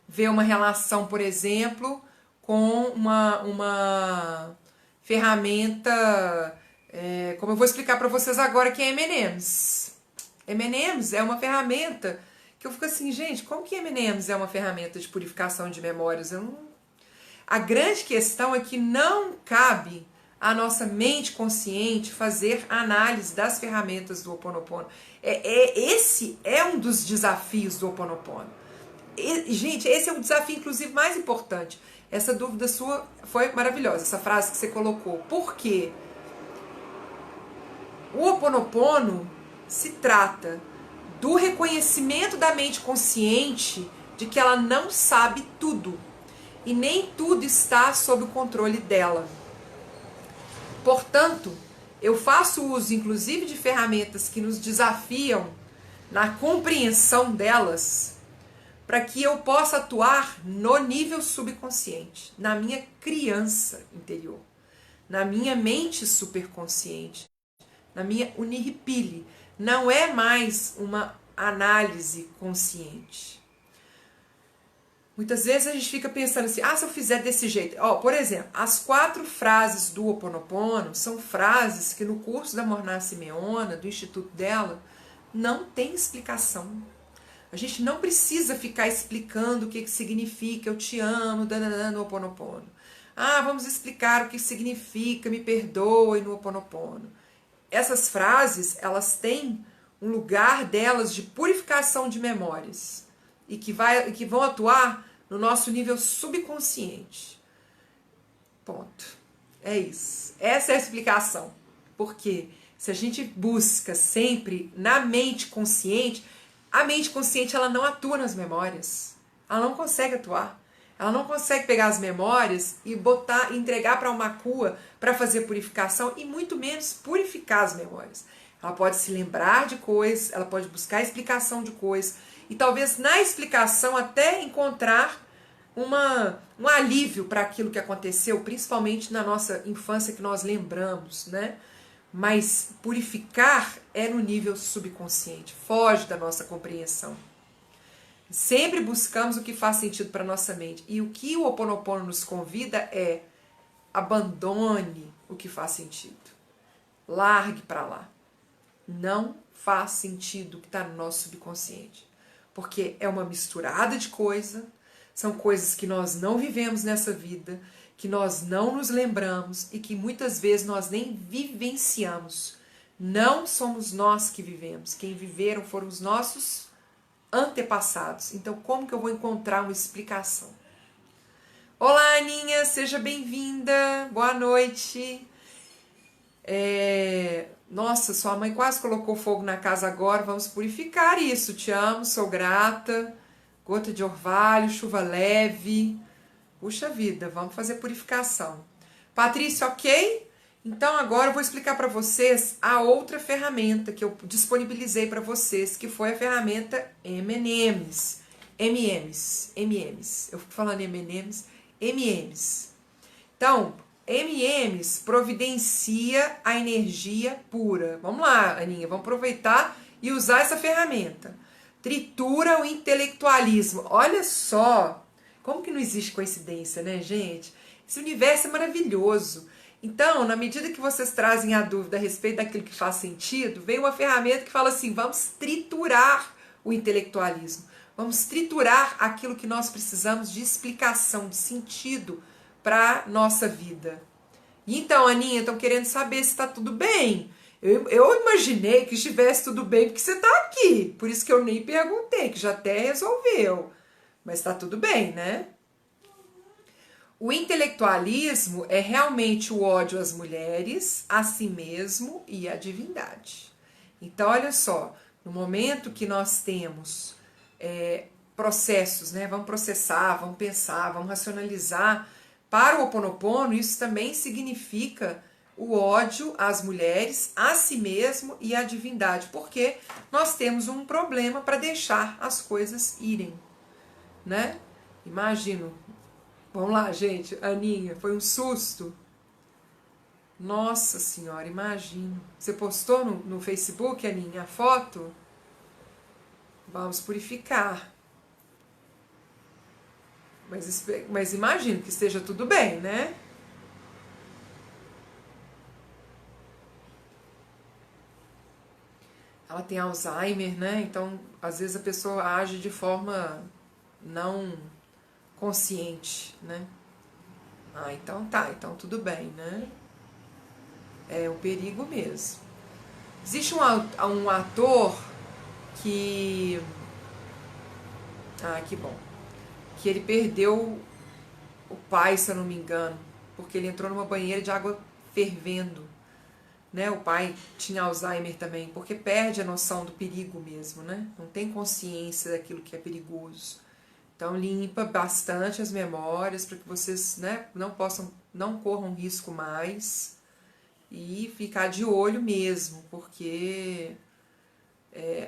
ver uma relação, por exemplo, com uma ferramenta, como eu vou explicar para vocês agora, que é M&M's. M&M's é uma ferramenta que eu fico assim, gente, como que M&M's é uma ferramenta de purificação de memórias? A grande questão é que não cabe a nossa mente consciente fazer análise das ferramentas do Ho Oponopono. Esse é um dos desafios do Ho Oponopono. Gente, esse é o desafio, inclusive, mais importante. Essa dúvida sua foi maravilhosa, essa frase que você colocou. Por quê? O Ho Oponopono se trata do reconhecimento da mente consciente de que ela não sabe tudo. E nem tudo está sob o controle dela. Portanto, eu faço uso, inclusive, de ferramentas que nos desafiam na compreensão delas, para que eu possa atuar no nível subconsciente, na minha criança interior, na minha mente superconsciente, na minha uniripile. Não é mais uma análise consciente. Muitas vezes a gente fica pensando assim, se eu fizer desse jeito. Por exemplo, as 4 frases do Ho Oponopono são frases que no curso da Morná Simeona, do instituto dela, não tem explicação. A gente não precisa ficar explicando o que significa eu te amo, no Ho Oponopono. Vamos explicar o que significa me perdoe no Ho Oponopono. Essas frases, elas têm um lugar delas de purificação de memórias e que vão atuar no nosso nível subconsciente. Ponto. É isso. Essa é a explicação. Porque se a gente busca sempre na mente consciente, a mente consciente ela não atua nas memórias. Ela não consegue atuar. Ela não consegue pegar as memórias e entregar para uma cua para fazer purificação e muito menos purificar as memórias. Ela pode se lembrar de coisas, ela pode buscar explicação de coisas e talvez na explicação até encontrar um alívio para aquilo que aconteceu, principalmente na nossa infância que nós lembramos, né? Mas purificar é no nível subconsciente, foge da nossa compreensão. Sempre buscamos o que faz sentido para a nossa mente. E o que o Ho Oponopono nos convida é abandone o que faz sentido. Largue para lá. Não faz sentido o que está no nosso subconsciente. Porque é uma misturada de coisa, são coisas que nós não vivemos nessa vida, que nós não nos lembramos e que muitas vezes nós nem vivenciamos. Não somos nós que vivemos. Quem viveram foram os nossos antepassados. Então, como que eu vou encontrar uma explicação? Olá, Aninha, seja bem-vinda. Boa noite. Nossa, sua mãe quase colocou fogo na casa agora. Vamos purificar isso. Te amo, sou grata. Gota de orvalho, chuva leve. Puxa vida, vamos fazer purificação. Patrícia, ok? Então agora eu vou explicar para vocês a outra ferramenta que eu disponibilizei para vocês, que foi a ferramenta MMs. Eu fico falando MMs. Então, MMs providencia a energia pura. Vamos lá, Aninha, vamos aproveitar e usar essa ferramenta. Tritura o intelectualismo. Olha só, como que não existe coincidência, né, gente? Esse universo é maravilhoso. Então, na medida que vocês trazem a dúvida a respeito daquilo que faz sentido, vem uma ferramenta que fala assim, vamos triturar o intelectualismo. Vamos triturar aquilo que nós precisamos de explicação, de sentido para nossa vida. E então, Aninha, estão querendo saber se está tudo bem. Eu imaginei que estivesse tudo bem porque você está aqui. Por isso que eu nem perguntei, que já até resolveu. Mas está tudo bem, né? O intelectualismo é realmente o ódio às mulheres, a si mesmo e à divindade. Então, olha só, no momento que nós temos processos, né? Vamos processar, vamos pensar, vamos racionalizar. Para o Ho Oponopono, isso também significa o ódio às mulheres, a si mesmo e à divindade, porque nós temos um problema para deixar as coisas irem, né? Imagino. Vamos lá, gente. Aninha, foi um susto. Nossa senhora, imagino. Você postou no Facebook, Aninha, a foto? Vamos purificar. Mas imagino que esteja tudo bem, né? Ela tem Alzheimer, né? Então, às vezes a pessoa age de forma não consciente, né? Então tá, então tudo bem, né? É o perigo mesmo. Existe um ator que... Ah, que bom. Que ele perdeu o pai, se eu não me engano, porque ele entrou numa banheira de água fervendo. Né? O pai tinha Alzheimer também, porque perde a noção do perigo mesmo, né? Não tem consciência daquilo que é perigoso. Então limpa bastante as memórias para que vocês, né, não corram risco mais e ficar de olho mesmo, porque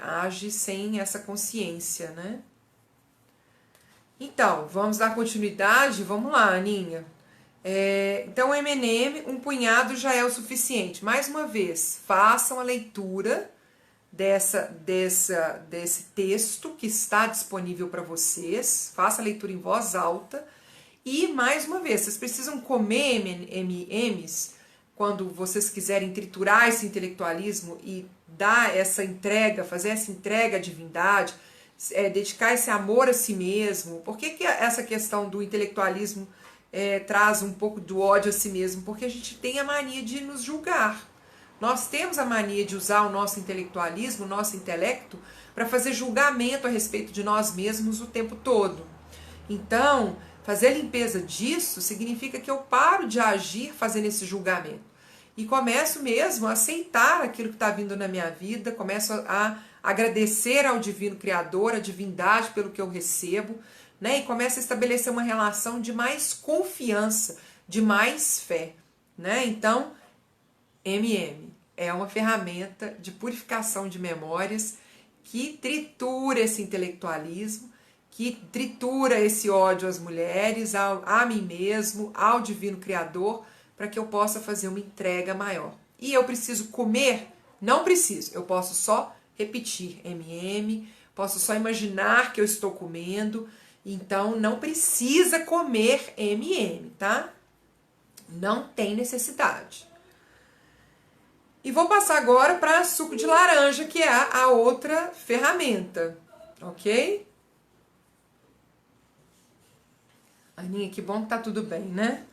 age sem essa consciência, né? Então, vamos dar continuidade? Vamos lá, Aninha. Então, M&M, um punhado já é o suficiente. Mais uma vez, façam a leitura desse texto que está disponível para vocês. Faça a leitura em voz alta. E, mais uma vez, vocês precisam comer M&Ms quando vocês quiserem triturar esse intelectualismo e dar essa entrega, fazer essa entrega à divindade, dedicar esse amor a si mesmo. Por que essa questão do intelectualismo traz um pouco do ódio a si mesmo? Porque a gente tem a mania de nos julgar. Nós temos a mania de usar o nosso intelectualismo, o nosso intelecto, para fazer julgamento a respeito de nós mesmos o tempo todo. Então, fazer a limpeza disso significa que eu paro de agir fazendo esse julgamento. E começo mesmo a aceitar aquilo que está vindo na minha vida, começo a agradecer ao Divino Criador, à divindade pelo que eu recebo, né? E começo a estabelecer uma relação de mais confiança, de mais fé, né? Então, M&M é uma ferramenta de purificação de memórias que tritura esse intelectualismo, que tritura esse ódio às mulheres, a mim mesmo, ao Divino Criador, para que eu possa fazer uma entrega maior. E eu preciso comer? Não preciso, eu posso só repetir M&M, posso só imaginar que eu estou comendo, então não precisa comer M&M, tá? Não tem necessidade. E vou passar agora para suco de laranja, que é a outra ferramenta, ok? Aninha, que bom que tá tudo bem, né?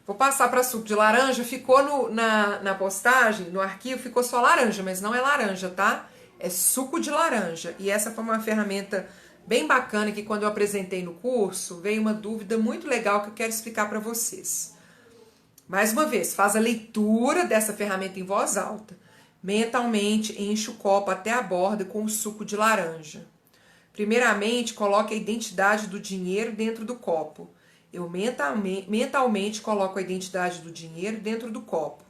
Vou passar para suco de laranja, ficou na postagem, no arquivo, ficou só laranja, mas não é laranja, tá? É suco de laranja. E essa foi uma ferramenta bem bacana que quando eu apresentei no curso, veio uma dúvida muito legal que eu quero explicar para vocês. Mais uma vez, faz a leitura dessa ferramenta em voz alta. Mentalmente, enche o copo até a borda com o suco de laranja. Primeiramente, coloque a identidade do dinheiro dentro do copo. Eu mentalmente coloco a identidade do dinheiro dentro do copo.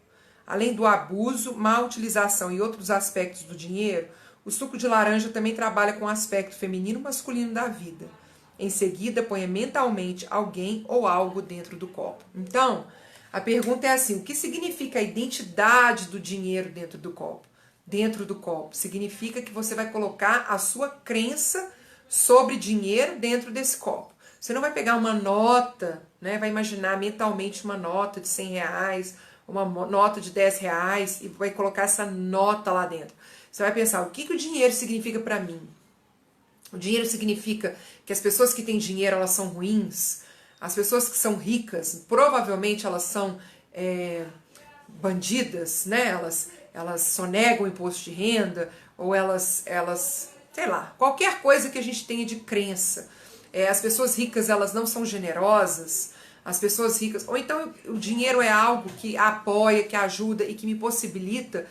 Além do abuso, má utilização e outros aspectos do dinheiro, o suco de laranja também trabalha com o aspecto feminino e masculino da vida. Em seguida, ponha mentalmente alguém ou algo dentro do copo. Então, a pergunta é assim, o que significa a identidade do dinheiro dentro do copo? Dentro do copo significa que você vai colocar a sua crença sobre dinheiro dentro desse copo. Você não vai pegar uma nota, né? Vai imaginar mentalmente uma nota de 100 reais, uma nota de 10 reais e vai colocar essa nota lá dentro. Você vai pensar, o que o dinheiro significa para mim? O dinheiro significa que as pessoas que têm dinheiro, elas são ruins. As pessoas que são ricas, provavelmente elas são bandidas, né? Elas sonegam o imposto de renda, ou elas, sei lá, qualquer coisa que a gente tenha de crença. As pessoas ricas, elas não são generosas, as pessoas ricas, ou então o dinheiro é algo que apoia, que ajuda e que me possibilita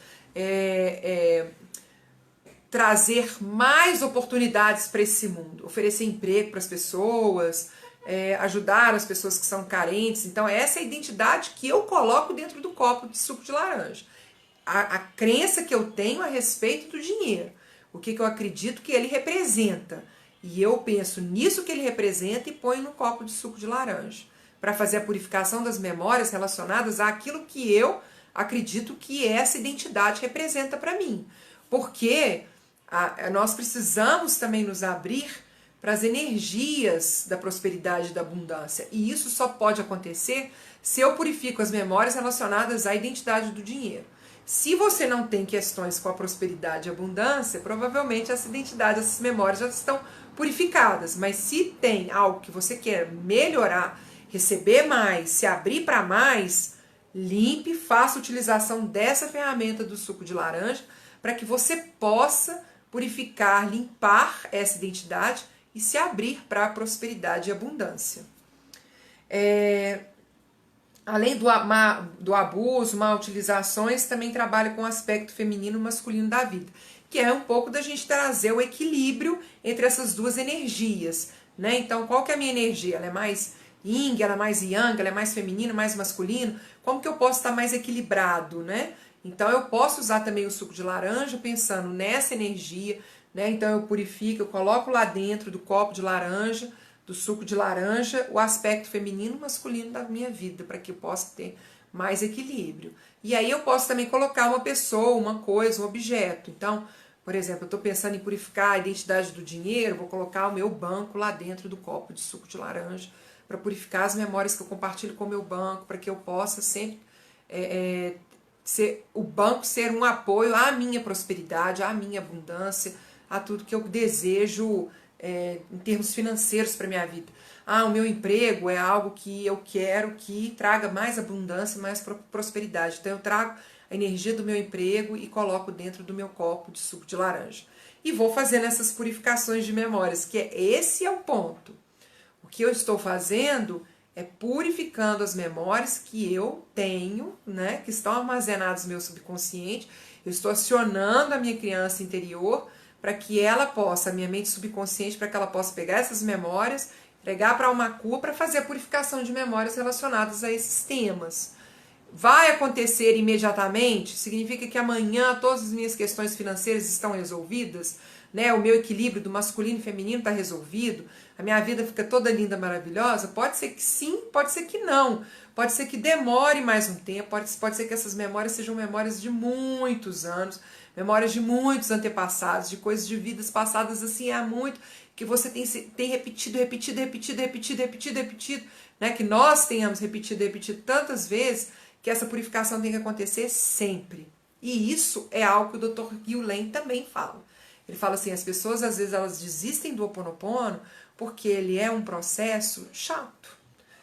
trazer mais oportunidades para esse mundo, oferecer emprego para as pessoas, ajudar as pessoas que são carentes. Então essa é a identidade que eu coloco dentro do copo de suco de laranja. A crença que eu tenho a respeito do dinheiro, o que eu acredito que ele representa. E eu penso nisso que ele representa e ponho no copo de suco de laranja, para fazer a purificação das memórias relacionadas àquilo que eu acredito que essa identidade representa para mim. Porque nós precisamos também nos abrir para as energias da prosperidade e da abundância. E isso só pode acontecer se eu purifico as memórias relacionadas à identidade do dinheiro. Se você não tem questões com a prosperidade e a abundância, provavelmente essa identidade, essas memórias já estão purificadas. Mas se tem algo que você quer melhorar, receber mais, se abrir para mais, limpe, faça utilização dessa ferramenta do suco de laranja para que você possa purificar, limpar essa identidade e se abrir para a prosperidade e abundância. Além do abuso, mal utilizações, também trabalha com o aspecto feminino e masculino da vida, que é um pouco da gente trazer o equilíbrio entre essas duas energias, né? Então, qual que é a minha energia? Ela é mais yin, ela é mais yang, ela é mais feminino, mais masculino? Como que eu posso estar mais equilibrado, né? Então, eu posso usar também o suco de laranja pensando nessa energia, né? Então, eu purifico, eu coloco lá dentro do copo de laranja, do suco de laranja, o aspecto feminino e masculino da minha vida, para que eu possa ter mais equilíbrio. E aí eu posso também colocar uma pessoa, uma coisa, um objeto. Então, por exemplo, eu estou pensando em purificar a identidade do dinheiro, vou colocar o meu banco lá dentro do copo de suco de laranja, para purificar as memórias que eu compartilho com o meu banco, para que eu possa sempre o banco ser um apoio à minha prosperidade, à minha abundância, a tudo que eu desejo em termos financeiros para minha vida. O meu emprego é algo que eu quero que traga mais abundância, mais prosperidade. Então eu trago a energia do meu emprego e coloco dentro do meu copo de suco de laranja. E vou fazendo essas purificações de memórias, que esse é o ponto. O que eu estou fazendo é purificando as memórias que eu tenho, né, que estão armazenadas no meu subconsciente. Eu estou acionando a minha criança interior para que ela possa, a minha mente subconsciente, para que ela possa pegar essas memórias, entregar para uma cura para fazer a purificação de memórias relacionadas a esses temas. Vai acontecer imediatamente? Significa que amanhã todas as minhas questões financeiras estão resolvidas? Né? O meu equilíbrio do masculino e feminino está resolvido? A minha vida fica toda linda, maravilhosa? Pode ser que sim, pode ser que não. Pode ser que demore mais um tempo, pode ser que essas memórias sejam memórias de muitos anos, memórias de muitos antepassados, de coisas de vidas passadas assim há muito, que você tem repetido, né? Que nós tenhamos repetido tantas vezes, que essa purificação tem que acontecer sempre. E isso é algo que o Dr. Gil Len também fala. Ele fala assim, as pessoas às vezes elas desistem do Ho'oponopono porque ele é um processo chato.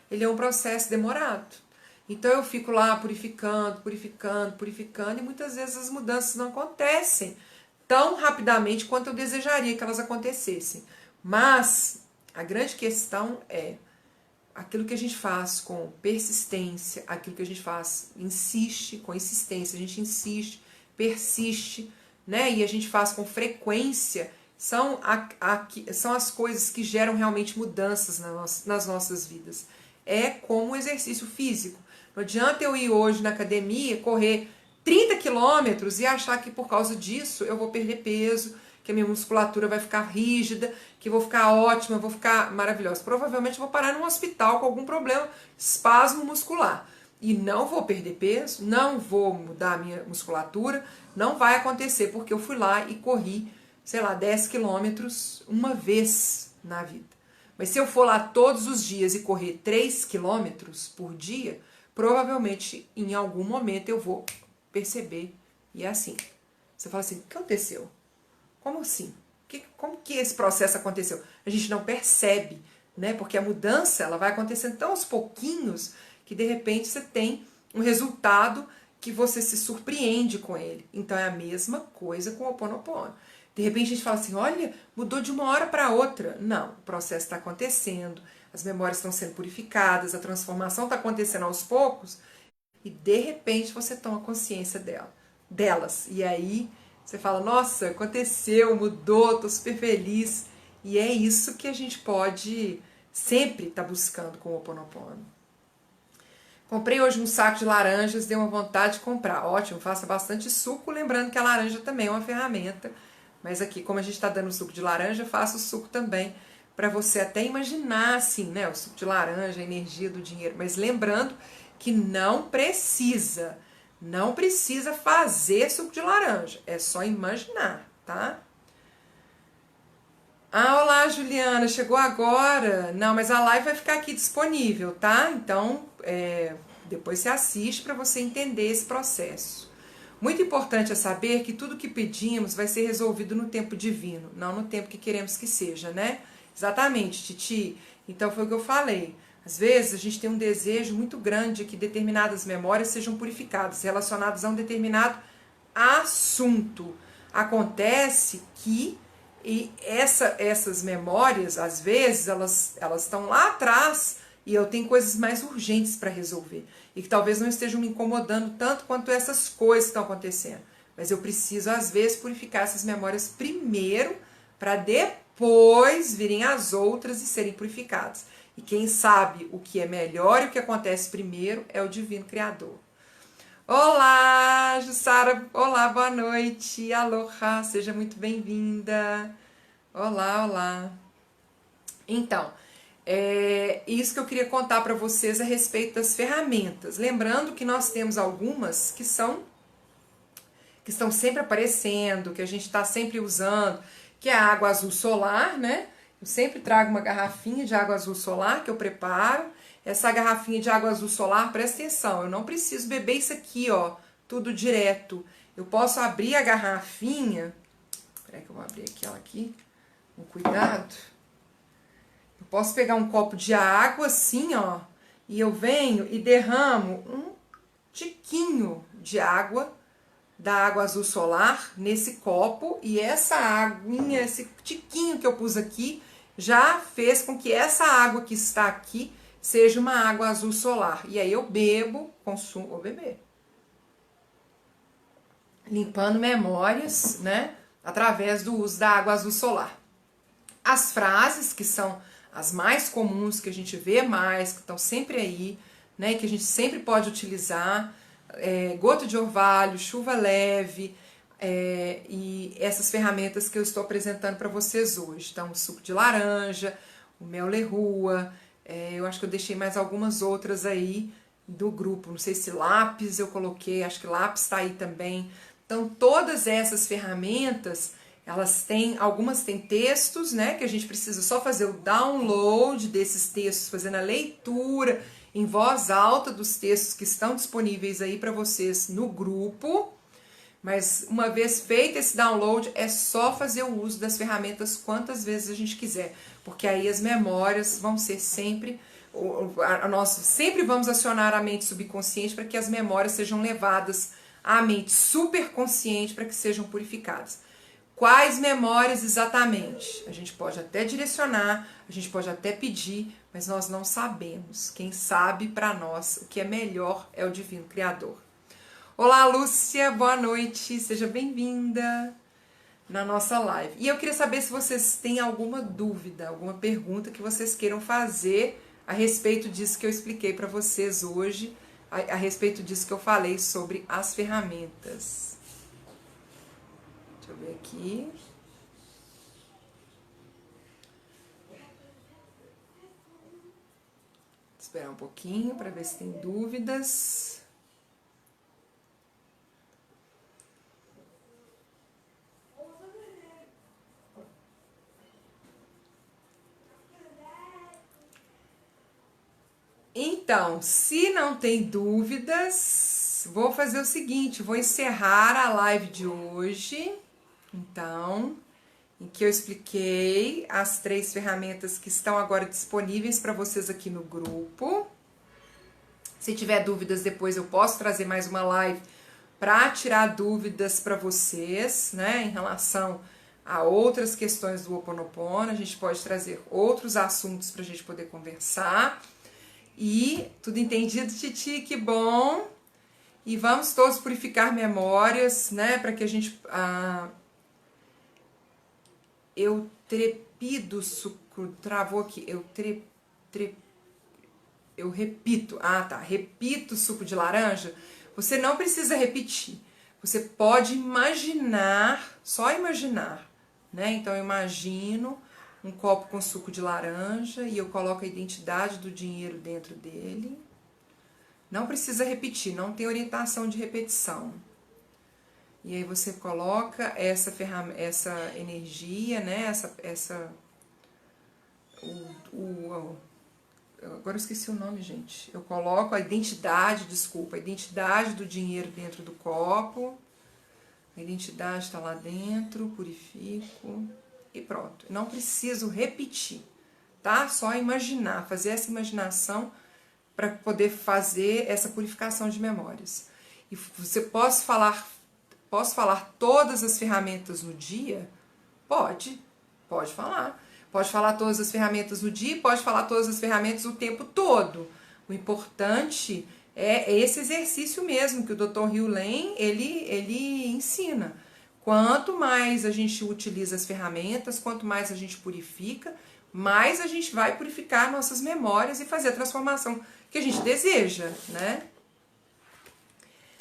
Ele é um processo demorado. Então eu fico lá purificando, e muitas vezes as mudanças não acontecem tão rapidamente quanto eu desejaria que elas acontecessem. Mas a grande questão é aquilo que a gente faz com persistência, aquilo que a gente faz, insiste com insistência, a gente insiste, persiste, né? E a gente faz com frequência, são as coisas que geram realmente mudanças nas nossas vidas. É como um exercício físico. Não adianta eu ir hoje na academia, correr 30 quilômetros e achar que por causa disso eu vou perder peso, que a minha musculatura vai ficar rígida, que eu vou ficar ótima, eu vou ficar maravilhosa. Provavelmente eu vou parar num hospital com algum problema, espasmo muscular. E não vou perder peso, não vou mudar a minha musculatura, não vai acontecer, porque eu fui lá e corri, 10 quilômetros uma vez na vida. Mas se eu for lá todos os dias e correr 3 quilômetros por dia, provavelmente em algum momento eu vou perceber. E é assim. Você fala assim, o que aconteceu? Como assim? Como que esse processo aconteceu? A gente não percebe, né? Porque a mudança ela vai acontecendo tão aos pouquinhos que de repente você tem um resultado que você se surpreende com ele. Então é a mesma coisa com o Ho'oponopono. De repente a gente fala assim, olha, mudou de uma hora para outra. Não, o processo está acontecendo, as memórias estão sendo purificadas, a transformação está acontecendo aos poucos e de repente você toma consciência delas. E aí você fala, nossa, aconteceu, mudou, estou super feliz. E é isso que a gente pode sempre estar buscando com o Ho'oponopono. Comprei hoje um saco de laranjas, deu uma vontade de comprar. Ótimo, faça bastante suco, lembrando que a laranja também é uma ferramenta. Mas aqui, como a gente está dando suco de laranja, faça o suco também, para você até imaginar, assim, né, o suco de laranja, a energia do dinheiro. Mas lembrando que não precisa fazer suco de laranja, é só imaginar, tá? Olá, Juliana, chegou agora. Não, mas a live vai ficar aqui disponível, tá? Então, depois você assiste para você entender esse processo. Muito importante é saber que tudo que pedimos vai ser resolvido no tempo divino, não no tempo que queremos que seja, né? Exatamente, Titi. Então foi o que eu falei. Às vezes a gente tem um desejo muito grande que determinadas memórias sejam purificadas, relacionadas a um determinado assunto. Acontece que essas memórias, às vezes, elas estão lá atrás e eu tenho coisas mais urgentes para resolver. E que talvez não estejam me incomodando tanto quanto essas coisas que estão acontecendo. Mas eu preciso, às vezes, purificar essas memórias primeiro para depois virem as outras e serem purificadas. E quem sabe o que é melhor e o que acontece primeiro é o Divino Criador. Olá, Jussara! Olá, boa noite! Aloha! Seja muito bem-vinda! Olá, olá! Então, isso que eu queria contar para vocês a respeito das ferramentas. Lembrando que nós temos algumas que estão sempre aparecendo, que a gente está sempre usando, que é a água azul solar, né? Eu sempre trago uma garrafinha de água azul solar que eu preparo. Essa garrafinha de água azul solar, presta atenção, eu não preciso beber isso aqui, ó, tudo direto. Eu posso abrir a garrafinha, peraí que eu vou abrir aqui, ela aqui, com cuidado. Eu posso pegar um copo de água assim, ó, e eu venho e derramo um tiquinho de água, da água azul solar, nesse copo, e essa aguinha, esse tiquinho que eu pus aqui, já fez com que essa água que está aqui seja uma água azul solar. E aí eu bebo, consumo, vou beber. Limpando memórias, né? Através do uso da água azul solar. As frases, que são as mais comuns, que a gente vê mais, que estão sempre aí, né? Que a gente sempre pode utilizar. Gota de orvalho, chuva leve, e essas ferramentas que eu estou apresentando para vocês hoje. Então, o suco de laranja, o mel lerrua, eu acho que eu deixei mais algumas outras aí do grupo. Não sei se lápis eu coloquei, acho que lápis está aí também. Então, todas essas ferramentas, algumas têm textos, né, que a gente precisa só fazer o download desses textos, fazendo a leitura em voz alta dos textos que estão disponíveis aí para vocês no grupo. Mas uma vez feito esse download, é só fazer o uso das ferramentas quantas vezes a gente quiser, porque aí as memórias vão ser sempre, nós sempre vamos acionar a mente subconsciente para que as memórias sejam levadas à mente superconsciente para que sejam purificadas. Quais memórias exatamente? A gente pode até direcionar, a gente pode até pedir, mas nós não sabemos. Quem sabe para nós o que é melhor é o Divino Criador. Olá, Lúcia, boa noite, seja bem-vinda na nossa live. E eu queria saber se vocês têm alguma dúvida, alguma pergunta que vocês queiram fazer a respeito disso que eu expliquei para vocês hoje, a respeito disso que eu falei sobre as ferramentas. Deixa eu ver aqui. Esperar um pouquinho para ver se tem dúvidas. Então, se não tem dúvidas, vou fazer o seguinte, vou encerrar a live de hoje. Então, em que eu expliquei as 3 ferramentas que estão agora disponíveis para vocês aqui no grupo. Se tiver dúvidas depois eu posso trazer mais uma live para tirar dúvidas para vocês, né, em relação a outras questões do Ho'oponopono. A gente pode trazer outros assuntos para a gente poder conversar. E tudo entendido, Titi? Que bom! E vamos todos purificar memórias, né, para que a gente... Eu trepido suco, travou aqui, eu repito, repito suco de laranja. Você não precisa repetir, você pode imaginar, só imaginar, né? Então eu imagino um copo com suco de laranja e eu coloco a identidade do dinheiro dentro dele. Não precisa repetir, não tem orientação de repetição. E aí você coloca essa energia, né? Agora eu esqueci o nome, gente. Eu coloco a identidade do dinheiro dentro do copo. A identidade está lá dentro, purifico e pronto. Não preciso repetir, tá? Só imaginar, fazer essa imaginação para poder fazer essa purificação de memórias. E você posso falar todas as ferramentas no dia? Pode falar. Pode falar todas as ferramentas no dia, pode falar todas as ferramentas o tempo todo. O importante é esse exercício mesmo que o Dr. Hugh Lane, ele ensina. Quanto mais a gente utiliza as ferramentas, quanto mais a gente purifica, mais a gente vai purificar nossas memórias e fazer a transformação que a gente deseja, né?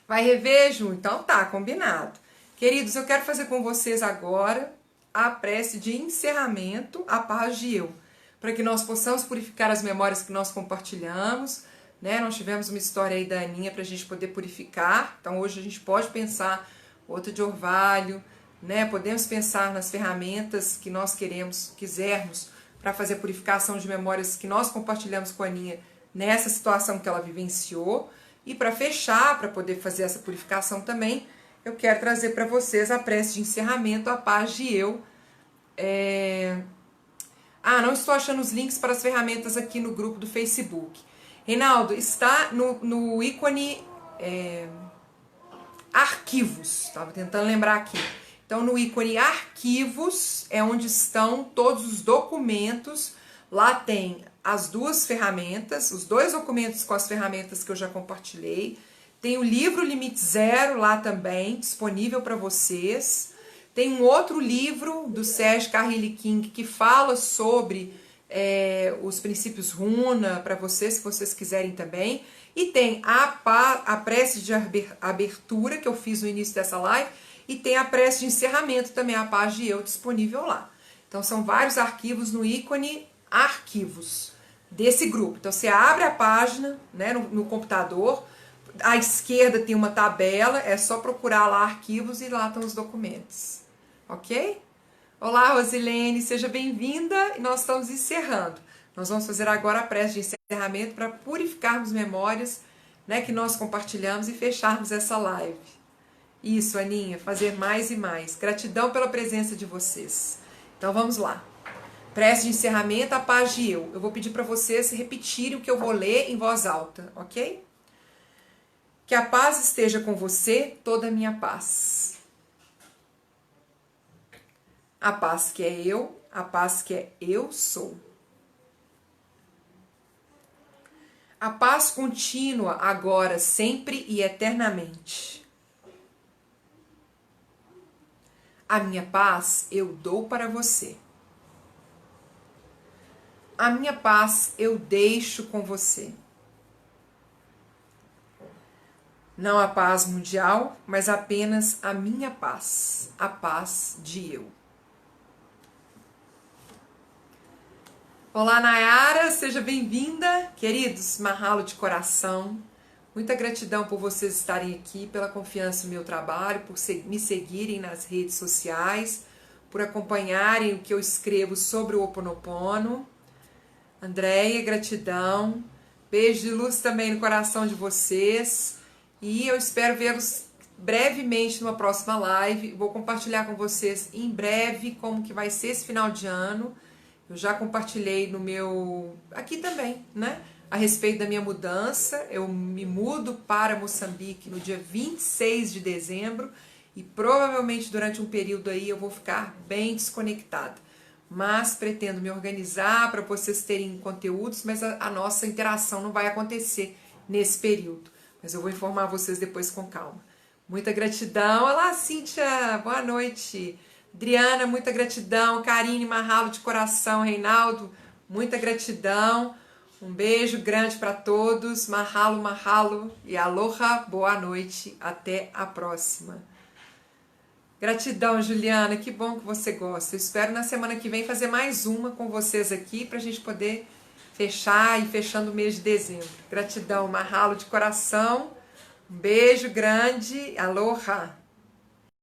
Vai rever, Ju? Então tá, combinado. Queridos, eu quero fazer com vocês agora a prece de encerramento, a paz de eu, para que nós possamos purificar as memórias que nós compartilhamos, né? Nós tivemos uma história aí da Aninha para a gente poder purificar, então hoje a gente pode pensar outra de orvalho, né? Podemos pensar nas ferramentas que nós quisermos para fazer a purificação de memórias que nós compartilhamos com a Aninha nessa situação que ela vivenciou. E para fechar, para poder fazer essa purificação também, eu quero trazer para vocês a prece de encerramento, a paz de eu. Não estou achando os links para as ferramentas aqui no grupo do Facebook. Reinaldo, está no ícone arquivos, estava tentando lembrar aqui. Então, no ícone arquivos é onde estão todos os documentos. Lá tem as duas ferramentas, os dois documentos com as ferramentas que eu já compartilhei. Tem o livro Limite Zero lá também, disponível para vocês. Tem um outro livro do Serge Carrilli King que fala sobre os princípios runa para vocês, se vocês quiserem também. E tem a prece de abertura que eu fiz no início dessa live. E tem a prece de encerramento também, a paz de eu, disponível lá. Então são vários arquivos no ícone arquivos desse grupo. Então você abre a página, né, no computador, à esquerda tem uma tabela, é só procurar lá arquivos e lá estão os documentos. Ok? Olá, Rosilene, seja bem-vinda e nós estamos encerrando. Nós vamos fazer agora a prece de encerramento para purificarmos memórias, né, que nós compartilhamos e fecharmos essa live. Isso, Aninha, fazer mais e mais. Gratidão pela presença de vocês. Então vamos lá. Prece de encerramento, a paz de eu. Eu vou pedir para vocês repetirem o que eu vou ler em voz alta, ok? Que a paz esteja com você, toda a minha paz. A paz que é eu, a paz que é eu sou. A paz contínua, agora, sempre e eternamente. A minha paz eu dou para você. A minha paz eu deixo com você. Não a paz mundial, mas apenas a minha paz, a paz de eu. Olá, Nayara, seja bem-vinda. Queridos, mahalo de coração. Muita gratidão por vocês estarem aqui, pela confiança no meu trabalho, por me seguirem nas redes sociais, por acompanharem o que eu escrevo sobre o Ho Oponopono. Andréia, gratidão. Beijo de luz também no coração de vocês. E eu espero vê-los brevemente numa próxima live. Vou compartilhar com vocês em breve como que vai ser esse final de ano. Eu já compartilhei no meu... aqui também, né? A respeito da minha mudança. Eu me mudo para Moçambique no dia 26 de dezembro. E provavelmente durante um período aí eu vou ficar bem desconectada. Mas pretendo me organizar para vocês terem conteúdos, mas a nossa interação não vai acontecer nesse período. Mas eu vou informar vocês depois com calma. Muita gratidão. Olá, Cíntia, boa noite. Adriana, muita gratidão. Karine, mahalo de coração. Reinaldo, muita gratidão. Um beijo grande para todos. Mahalo, mahalo e aloha, boa noite. Até a próxima. Gratidão, Juliana, que bom que você gosta. Eu espero na semana que vem fazer mais uma com vocês aqui para a gente poder fechar e fechando o mês de dezembro. Gratidão, mahalo de coração. Um beijo grande. Aloha.